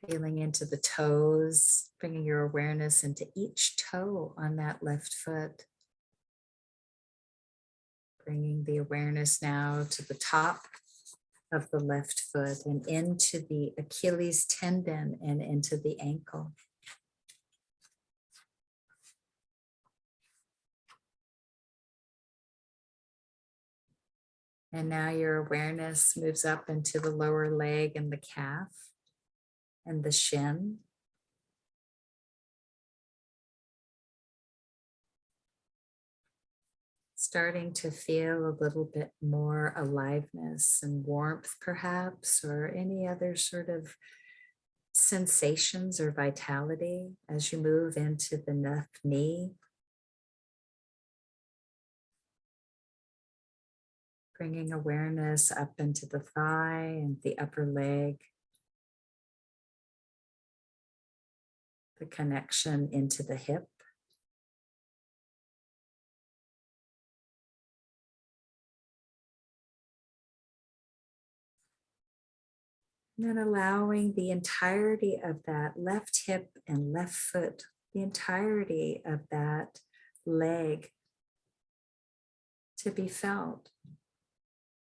Feeling into the toes, bringing your awareness into each toe on that left foot. Bringing the awareness now to the top of the left foot and into the Achilles tendon and into the ankle. And now your awareness moves up into the lower leg and the calf and the shin. Starting to feel a little bit more aliveness and warmth, perhaps, or any other sort of sensations or vitality as you move into the left knee. Bringing awareness up into the thigh and the upper leg. The connection into the hip. And then allowing the entirety of that left hip and left foot, the entirety of that leg to be felt.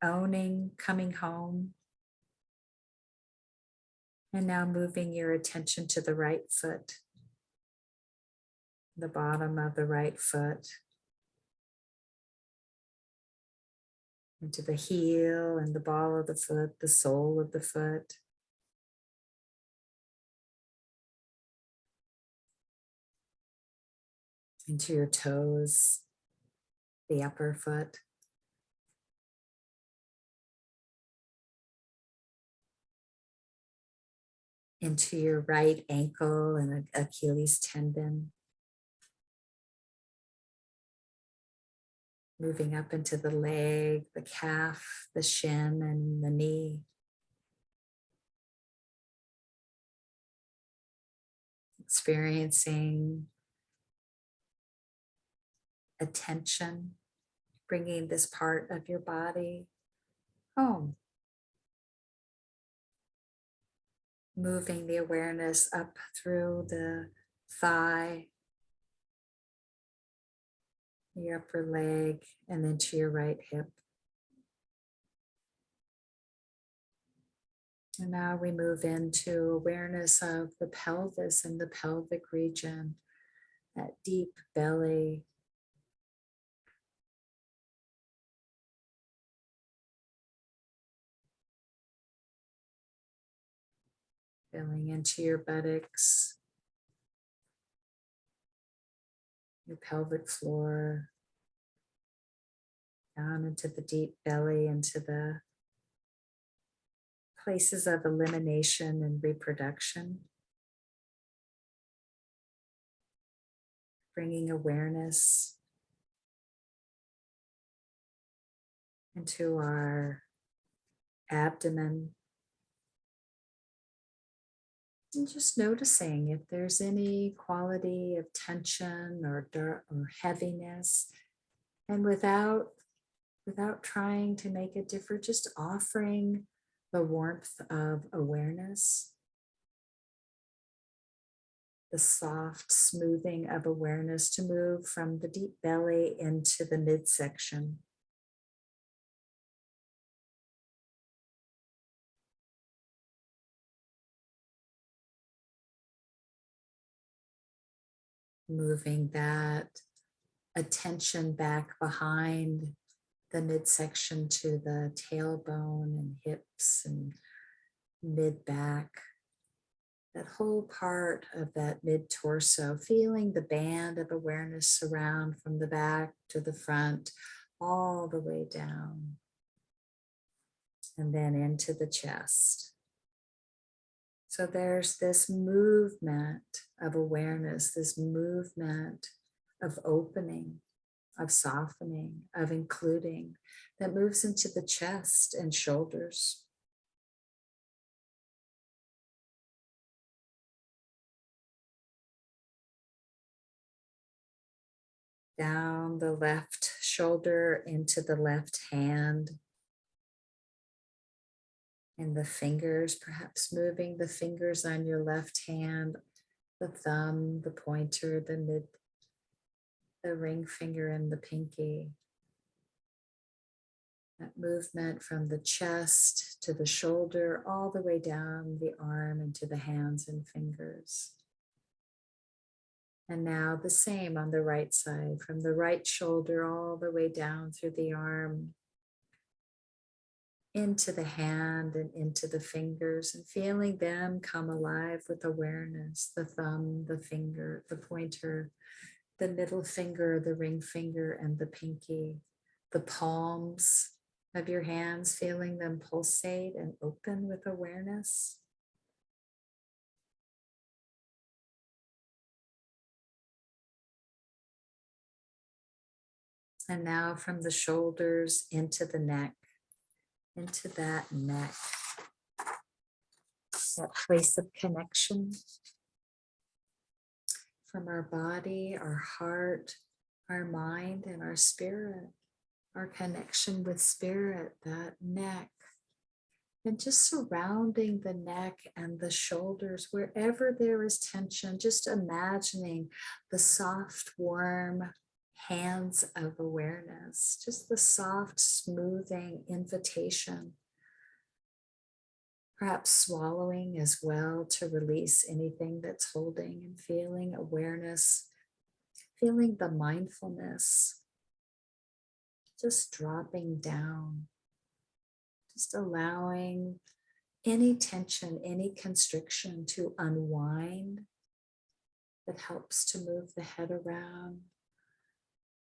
Owning, coming home. And now moving your attention to the right foot, the bottom of the right foot, into the heel and the ball of the foot, the sole of the foot. Into your toes, the upper foot. Into your right ankle and Achilles tendon. Moving up into the leg, the calf, the shin, and the knee. Experiencing attention, bringing this part of your body home. Moving the awareness up through the thigh, your upper leg, and then to your right hip. And now we move into awareness of the pelvis and the pelvic region, that deep belly. Filling into your buttocks, your pelvic floor, down into the deep belly, into the places of elimination and reproduction. Bringing awareness into our abdomen. And just noticing if there's any quality of tension or heaviness. And without trying to make it different, just offering the warmth of awareness, the soft smoothing of awareness to move from the deep belly into the midsection. Moving that attention back behind the midsection to the tailbone and hips and mid back. That whole part of that mid torso, feeling the band of awareness surround from the back to the front, all the way down. And then into the chest. So there's this movement of awareness, this movement of opening, of softening, of including, that moves into the chest and shoulders. Down the left shoulder into the left hand. And the fingers, perhaps moving the fingers on your left hand, the thumb, the pointer, the ring finger and the pinky. That movement from the chest to the shoulder, all the way down the arm into the hands and fingers. And now the same on the right side, from the right shoulder all the way down through the arm, into the hand and into the fingers, and feeling them come alive with awareness, the thumb, the finger, the pointer, the middle finger, the ring finger, and the pinky, the palms of your hands, feeling them pulsate and open with awareness. And now from the shoulders into the neck, into that neck, that place of connection from our body, our heart, our mind, and our spirit, our connection with spirit, that neck. And just surrounding the neck and the shoulders, wherever there is tension, just imagining the soft, warm hands of awareness, just the soft, smoothing invitation. Perhaps swallowing as well to release anything that's holding, and feeling awareness, feeling the mindfulness, just dropping down. Just allowing any tension, any constriction to unwind. That helps to move the head around.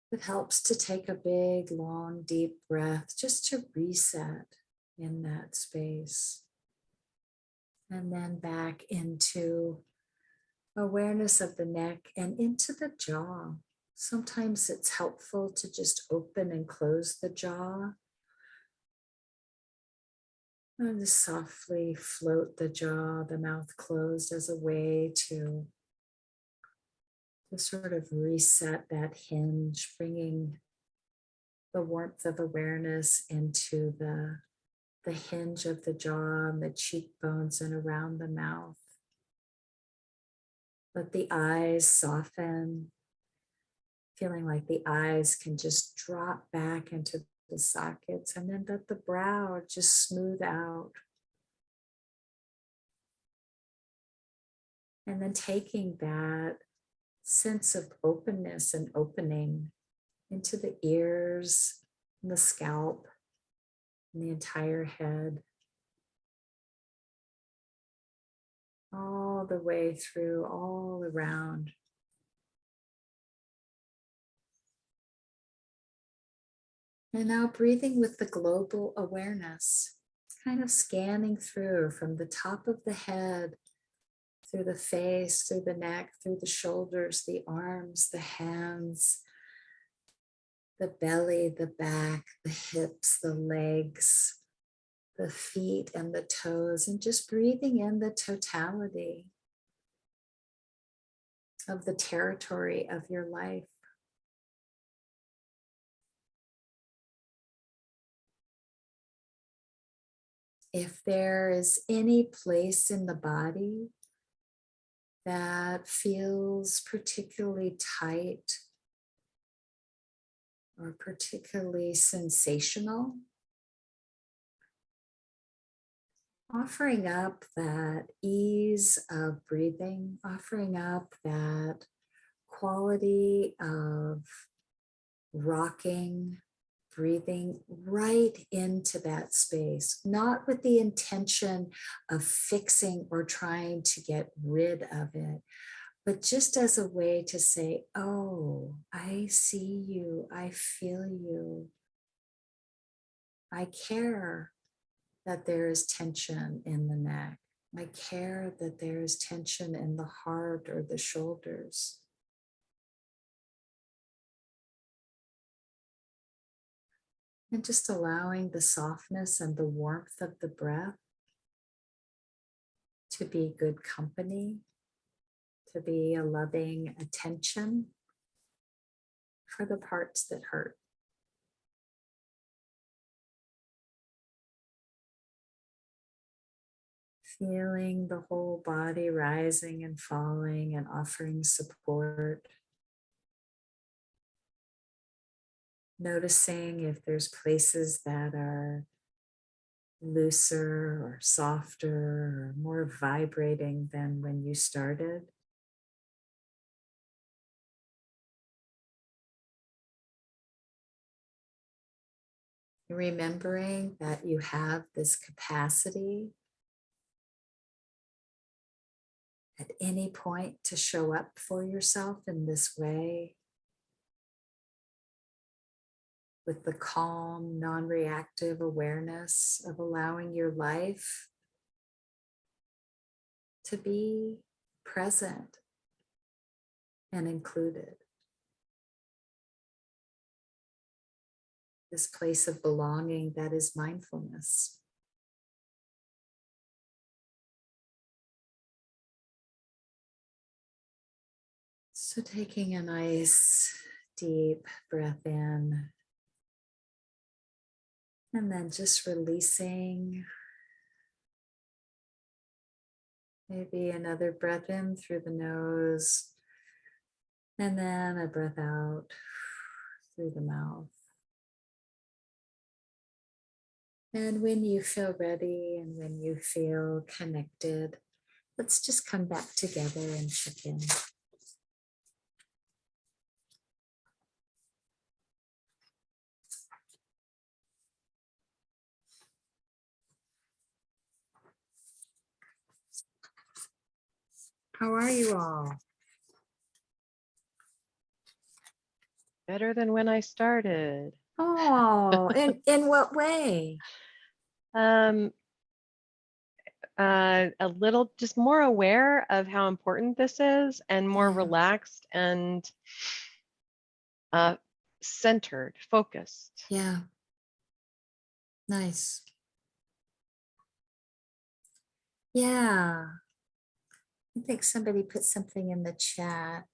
That helps to take a big, long, deep breath just to reset in that space. And then back into awareness of the neck and into the jaw. Sometimes it's helpful to just open and close the jaw. And just softly float the jaw, the mouth closed, as a way to sort of reset that hinge, bringing the warmth of awareness into the hinge of the jaw and the cheekbones and around the mouth. Let the eyes soften, feeling like the eyes can just drop back into the sockets, and then let the brow just smooth out. And then taking that sense of openness and opening into the ears and the scalp and the entire head, all the way through, all around. And now breathing with the global awareness, kind of scanning through from the top of the head, through the face, through the neck, through the shoulders, the arms, the hands, the belly, the back, the hips, the legs, the feet and the toes, and just breathing in the totality of the territory of your life. If there is any place in the body that feels particularly tight or particularly sensational, offering up that ease of breathing, offering up that quality of rocking, breathing right into that space, not with the intention of fixing or trying to get rid of it, but just as a way to say, oh, I see you, I feel you, I care that there is tension in the neck, I care that there is tension in the heart or the shoulders. And just allowing the softness and the warmth of the breath to be good company, to be a loving attention for the parts that hurt. Feeling the whole body rising and falling and offering support. Noticing if there's places that are looser or softer or more vibrating than when you started. Remembering that you have this capacity at any point to show up for yourself in this way, with the calm, non-reactive awareness of allowing your life to be present and included. this place of belonging that is mindfulness. So taking a nice deep breath in and then just releasing. Maybe another breath in through the nose and then a breath out through the mouth. And when you feel ready and when you feel connected, let's just come back together and check in. How are you all? Better than when I started. Oh, in what way? A little just more aware of how important this is and more Yeah. relaxed and centered, focused. Yeah. Nice. Yeah. I think somebody put something in the chat.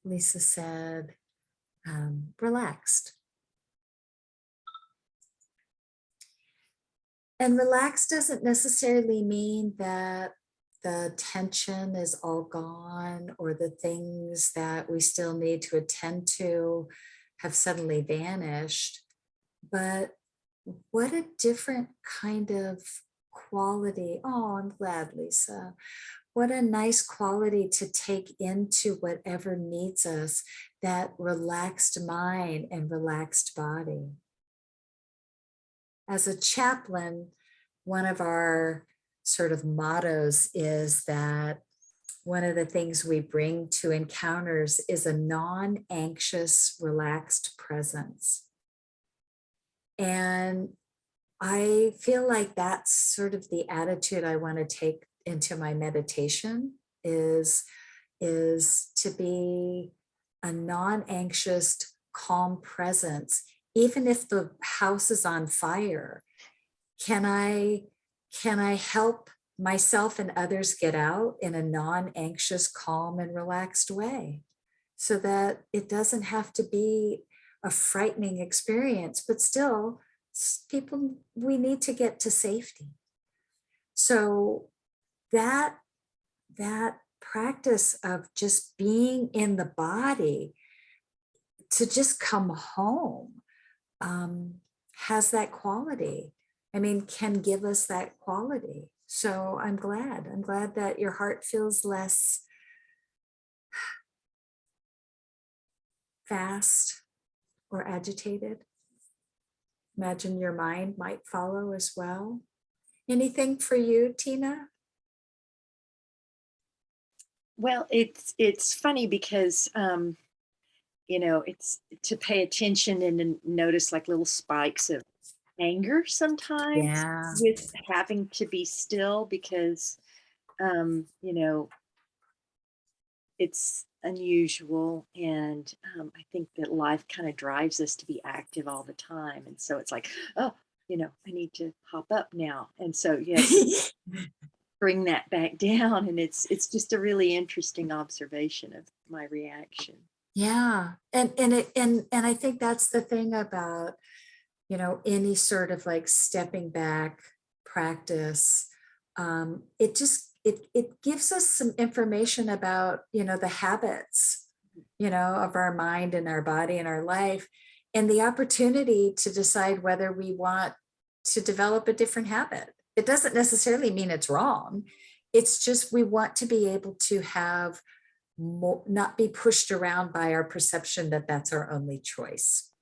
Lisa said, relaxed. And relaxed doesn't necessarily mean that the tension is all gone or the things that we still need to attend to have suddenly vanished. But what a different kind of quality. Oh, I'm glad, Lisa. What a nice quality to take into whatever needs us, that relaxed mind and relaxed body. As a chaplain, one of our sort of mottos is that one of the things we bring to encounters is a non-anxious, relaxed presence. And I feel like that's sort of the attitude I want to take into my meditation is to be a non-anxious, calm presence. Even if the house is on fire, can I help myself and others get out in a non-anxious, calm and relaxed way so that it doesn't have to be a frightening experience, but still people, we need to get to safety. So that practice of just being in the body to just come home has that quality. I mean, can give us that quality. So I'm glad that your heart feels less fast or agitated. Imagine your mind might follow as well. Anything for you, Tina? Well, it's funny because it's to pay attention and to notice like little spikes of anger sometimes Yeah. with having to be still because it's unusual, and I think that life kind of drives us to be active all the time, and so it's like, oh, I need to hop up now, and so yes, bring that back down, and it's just a really interesting observation of my reaction. Yeah. And I think that's the thing about, any sort of like stepping back practice. It gives us some information about, the habits, of our mind and our body and our life, and the opportunity to decide whether we want to develop a different habit. It doesn't necessarily mean it's wrong. It's just we want to be able to have more, not be pushed around by our perception that that's our only choice.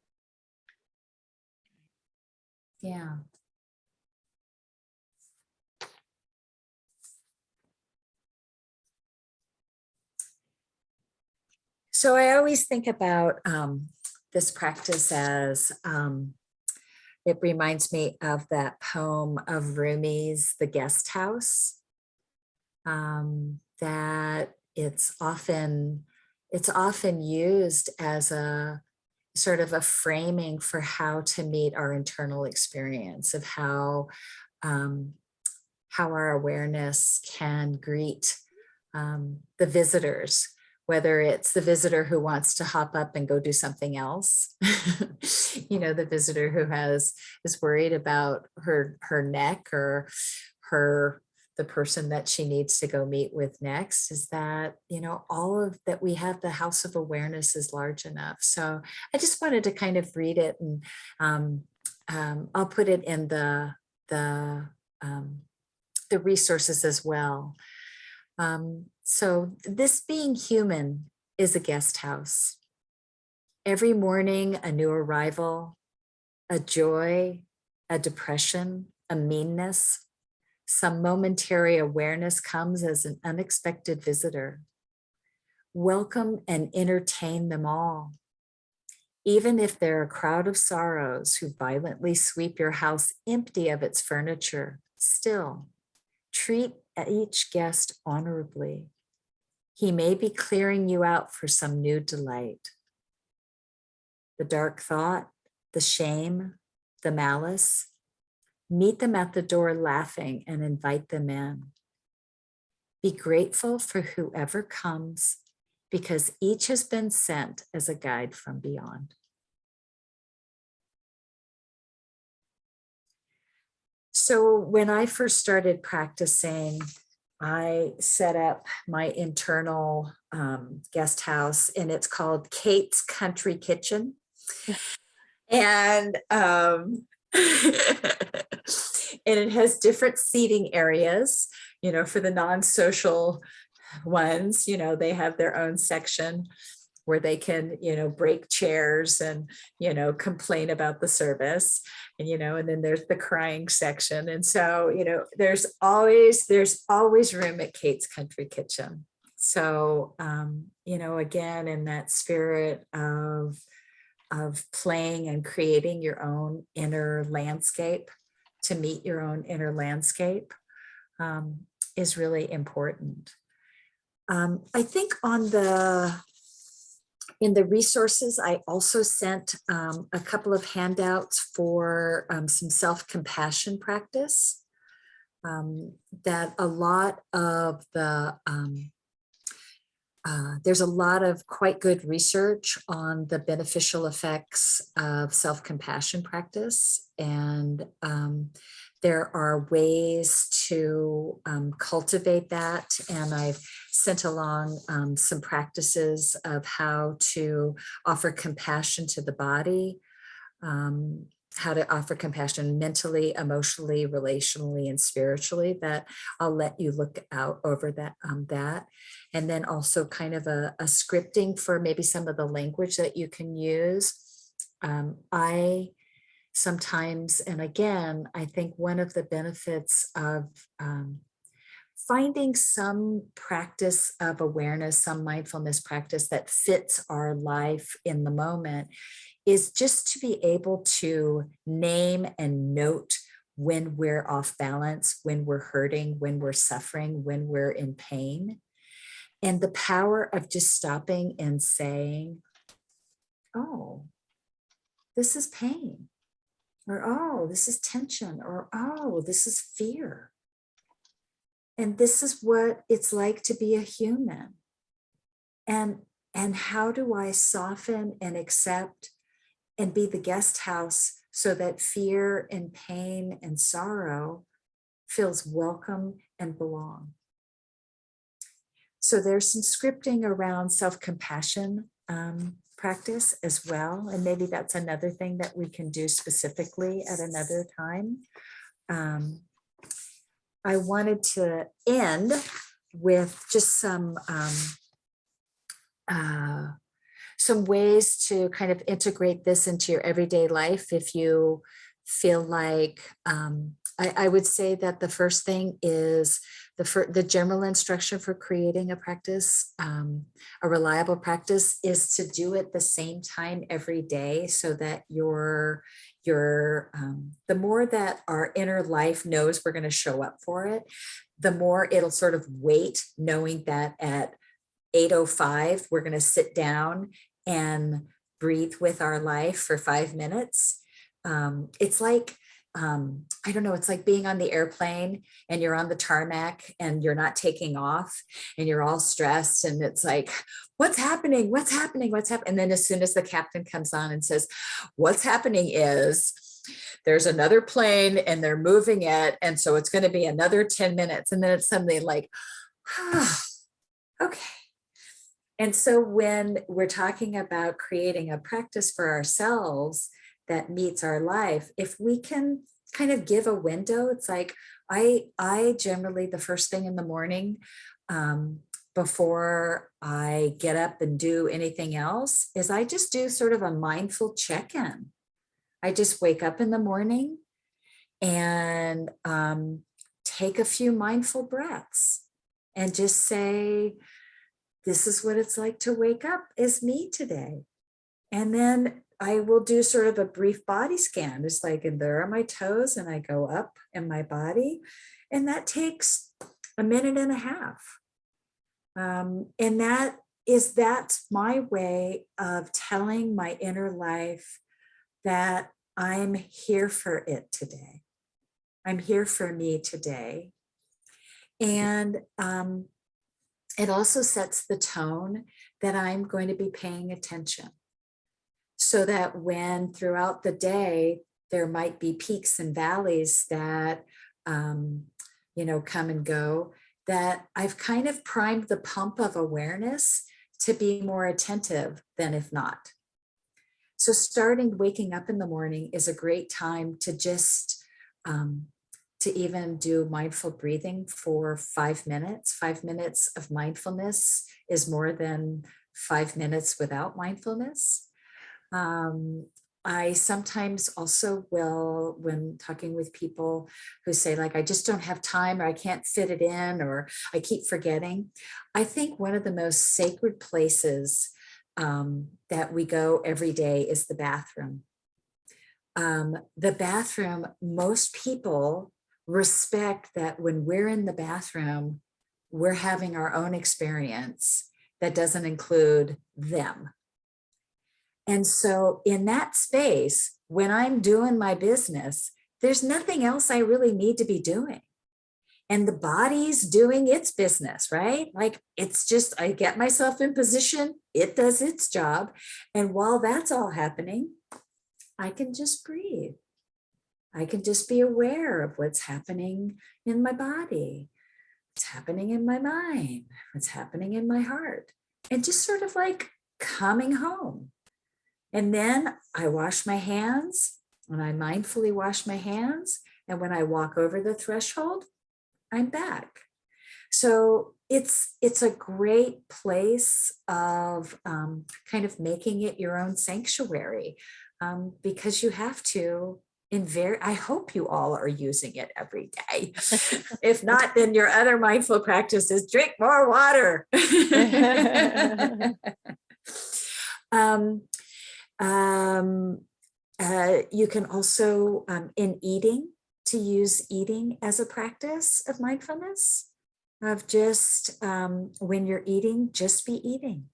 Yeah. So I always think about this practice as it reminds me of that poem of Rumi's The Guest House, that it's often used as a sort of a framing for how to meet our internal experience of how our awareness can greet the visitors, whether it's the visitor who wants to hop up and go do something else, the visitor who is worried about her neck or the person that she needs to go meet with next, is that, all of that, we have the house of awareness is large enough. So I just wanted to kind of read it, and I'll put it in the resources as well. So this being human is a guest house. Every morning, a new arrival, a joy, a depression, a meanness, some momentary awareness comes as an unexpected visitor. Welcome and entertain them all. Even if they're a crowd of sorrows who violently sweep your house empty of its furniture, still treat each guest honorably. He may be clearing you out for some new delight. The dark thought, the shame, the malice, meet them at the door laughing and invite them in. Be grateful for whoever comes, because each has been sent as a guide from beyond. So when I first started practicing, I set up my internal guest house, and it's called Kate's Country Kitchen. And and it has different seating areas, for the non-social ones, they have their own section where they can, break chairs and, complain about the service, and then there's the crying section. And so, there's always room at Kate's Country Kitchen. So, again, in that spirit of playing and creating your own inner landscape, to meet your own inner landscape, is really important. I think in the resources, I also sent a couple of handouts for some self-compassion practice, that a lot of there's a lot of quite good research on the beneficial effects of self-compassion practice. And there are ways to cultivate that. And I've sent along some practices of how to offer compassion to the body, how to offer compassion mentally, emotionally, relationally, and spiritually, that I'll let you look out over that. And then also kind of a scripting for maybe some of the language that you can use. I sometimes, and again, I think one of the benefits of finding some practice of awareness, some mindfulness practice that fits our life in the moment, is just to be able to name and note when we're off balance, when we're hurting, when we're suffering, when we're in pain. And the power of just stopping and saying, oh, this is pain, or oh, this is tension, or oh, this is fear. And this is what it's like to be a human. And how do I soften and accept and be the guest house so that fear and pain and sorrow feels welcome and belong? So there's some scripting around self-compassion practice as well. And maybe that's another thing that we can do specifically at another time. I wanted to end with just some ways to kind of integrate this into your everyday life. If you feel like, I would say that the first thing is the general instruction for creating a practice, a reliable practice, is to do it the same time every day, so that the more that our inner life knows we're going to show up for it, the more it'll sort of wait, knowing that at 8:05 we're going to sit down and breathe with our life for 5 minutes. It's like, I don't know, it's like being on the airplane and you're on the tarmac and you're not taking off and you're all stressed. And it's like, what's happening? What's happening? What's happening? And then as soon as the captain comes on and says, what's happening is there's another plane and they're moving it. And so it's going to be another 10 minutes. And then it's suddenly like, okay. And so when we're talking about creating a practice for ourselves that meets our life, if we can kind of give a window, it's like I generally the first thing in the morning, before I get up and do anything else, is I just do sort of a mindful check-in. I just wake up in the morning and take a few mindful breaths and just say, this is what it's like to wake up as me today. And then I will do sort of a brief body scan. It's like, and there are my toes, and I go up in my body. And that takes a minute and a half. And that's my way of telling my inner life that I'm here for it today. I'm here for me today. And it also sets the tone that I'm going to be paying attention, so that when throughout the day, there might be peaks and valleys that, come and go, that I've kind of primed the pump of awareness to be more attentive than if not. So starting waking up in the morning is a great time to just, to even do mindful breathing for 5 minutes. 5 minutes of mindfulness is more than 5 minutes without mindfulness. I sometimes also will, when talking with people who say like, I just don't have time, or I can't fit it in, or I keep forgetting. I think one of the most sacred places that we go every day is the bathroom. The bathroom, most people respect that when we're in the bathroom, we're having our own experience that doesn't include them. And so in that space, when I'm doing my business, there's nothing else I really need to be doing. And the body's doing its business, right? Like it's just, I get myself in position, it does its job. And while that's all happening, I can just breathe. I can just be aware of what's happening in my body, what's happening in my mind, what's happening in my heart, and just sort of like coming home. And then I wash my hands, and I mindfully wash my hands. And when I walk over the threshold, I'm back. So it's a great place of kind of making it your own sanctuary, because you have to I hope you all are using it every day. If not, then your other mindful practice is drink more water. You can also, in eating, to use eating as a practice of mindfulness, of just when you're eating, just be eating.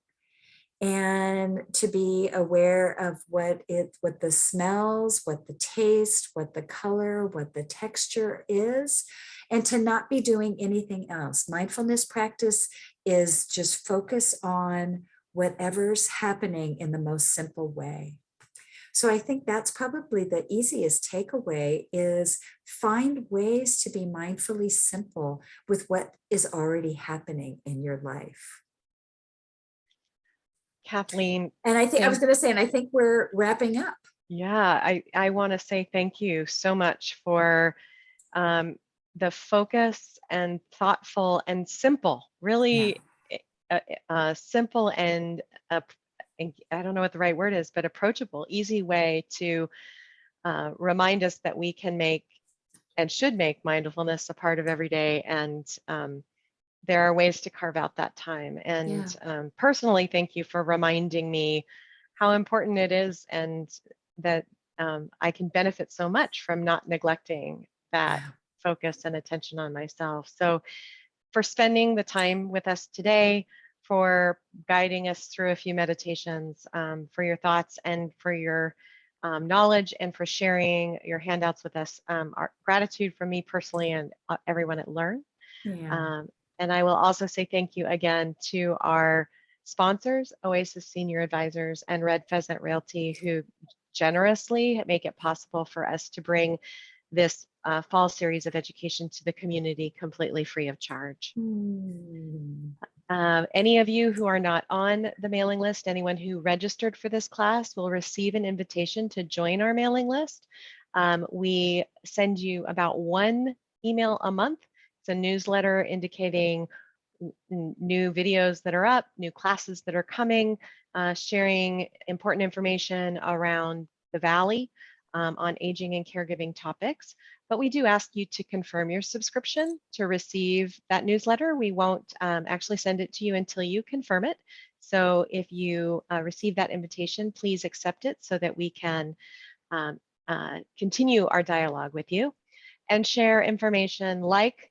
And to be aware of what the smells, what the taste, what the color, what the texture is, and to not be doing anything else. Mindfulness practice is just focus on whatever's happening in the most simple way. So I think that's probably the easiest takeaway, is find ways to be mindfully simple with what is already happening in your life. Kathleen. And I think I was going to say, and I think we're wrapping up. Yeah, I want to say thank you so much for the focus and thoughtful and simple, really simple and I don't know what the right word is, but approachable, easy way to remind us that we can make and should make mindfulness a part of every day. And there are ways to carve out that time. And personally, thank you for reminding me how important it is, and that I can benefit so much from not neglecting that focus and attention on myself. So for spending the time with us today, for guiding us through a few meditations, for your thoughts and for your knowledge, and for sharing your handouts with us. Our gratitude from me personally and everyone at Learn. Yeah. And I will also say thank you again to our sponsors, Oasis Senior Advisors and Red Pheasant Realty, who generously make it possible for us to bring this fall series of education to the community completely free of charge. Mm. Any of you who are not on the mailing list, anyone who registered for this class will receive an invitation to join our mailing list. We send you about 1 email a month. It's a newsletter indicating new videos that are up, new classes that are coming, sharing important information around the Valley on aging and caregiving topics. But we do ask you to confirm your subscription to receive that newsletter. We won't actually send it to you until you confirm it. So if you receive that invitation, please accept it so that we can continue our dialogue with you and share information like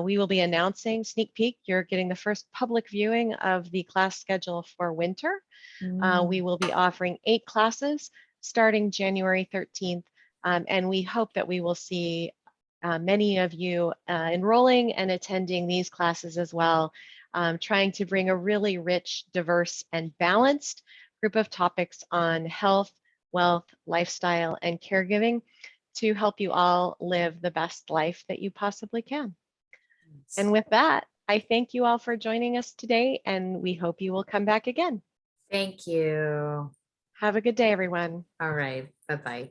we will be announcing, sneak peek, you're getting the first public viewing of the class schedule for winter. We will be offering 8 classes starting January 13th. And we hope that we will see many of you enrolling and attending these classes as well, trying to bring a really rich, diverse, and balanced group of topics on health, wealth, lifestyle, and caregiving to help you all live the best life that you possibly can. And with that, I thank you all for joining us today, and we hope you will come back again. Thank you. Have a good day, everyone. All right. Bye-bye.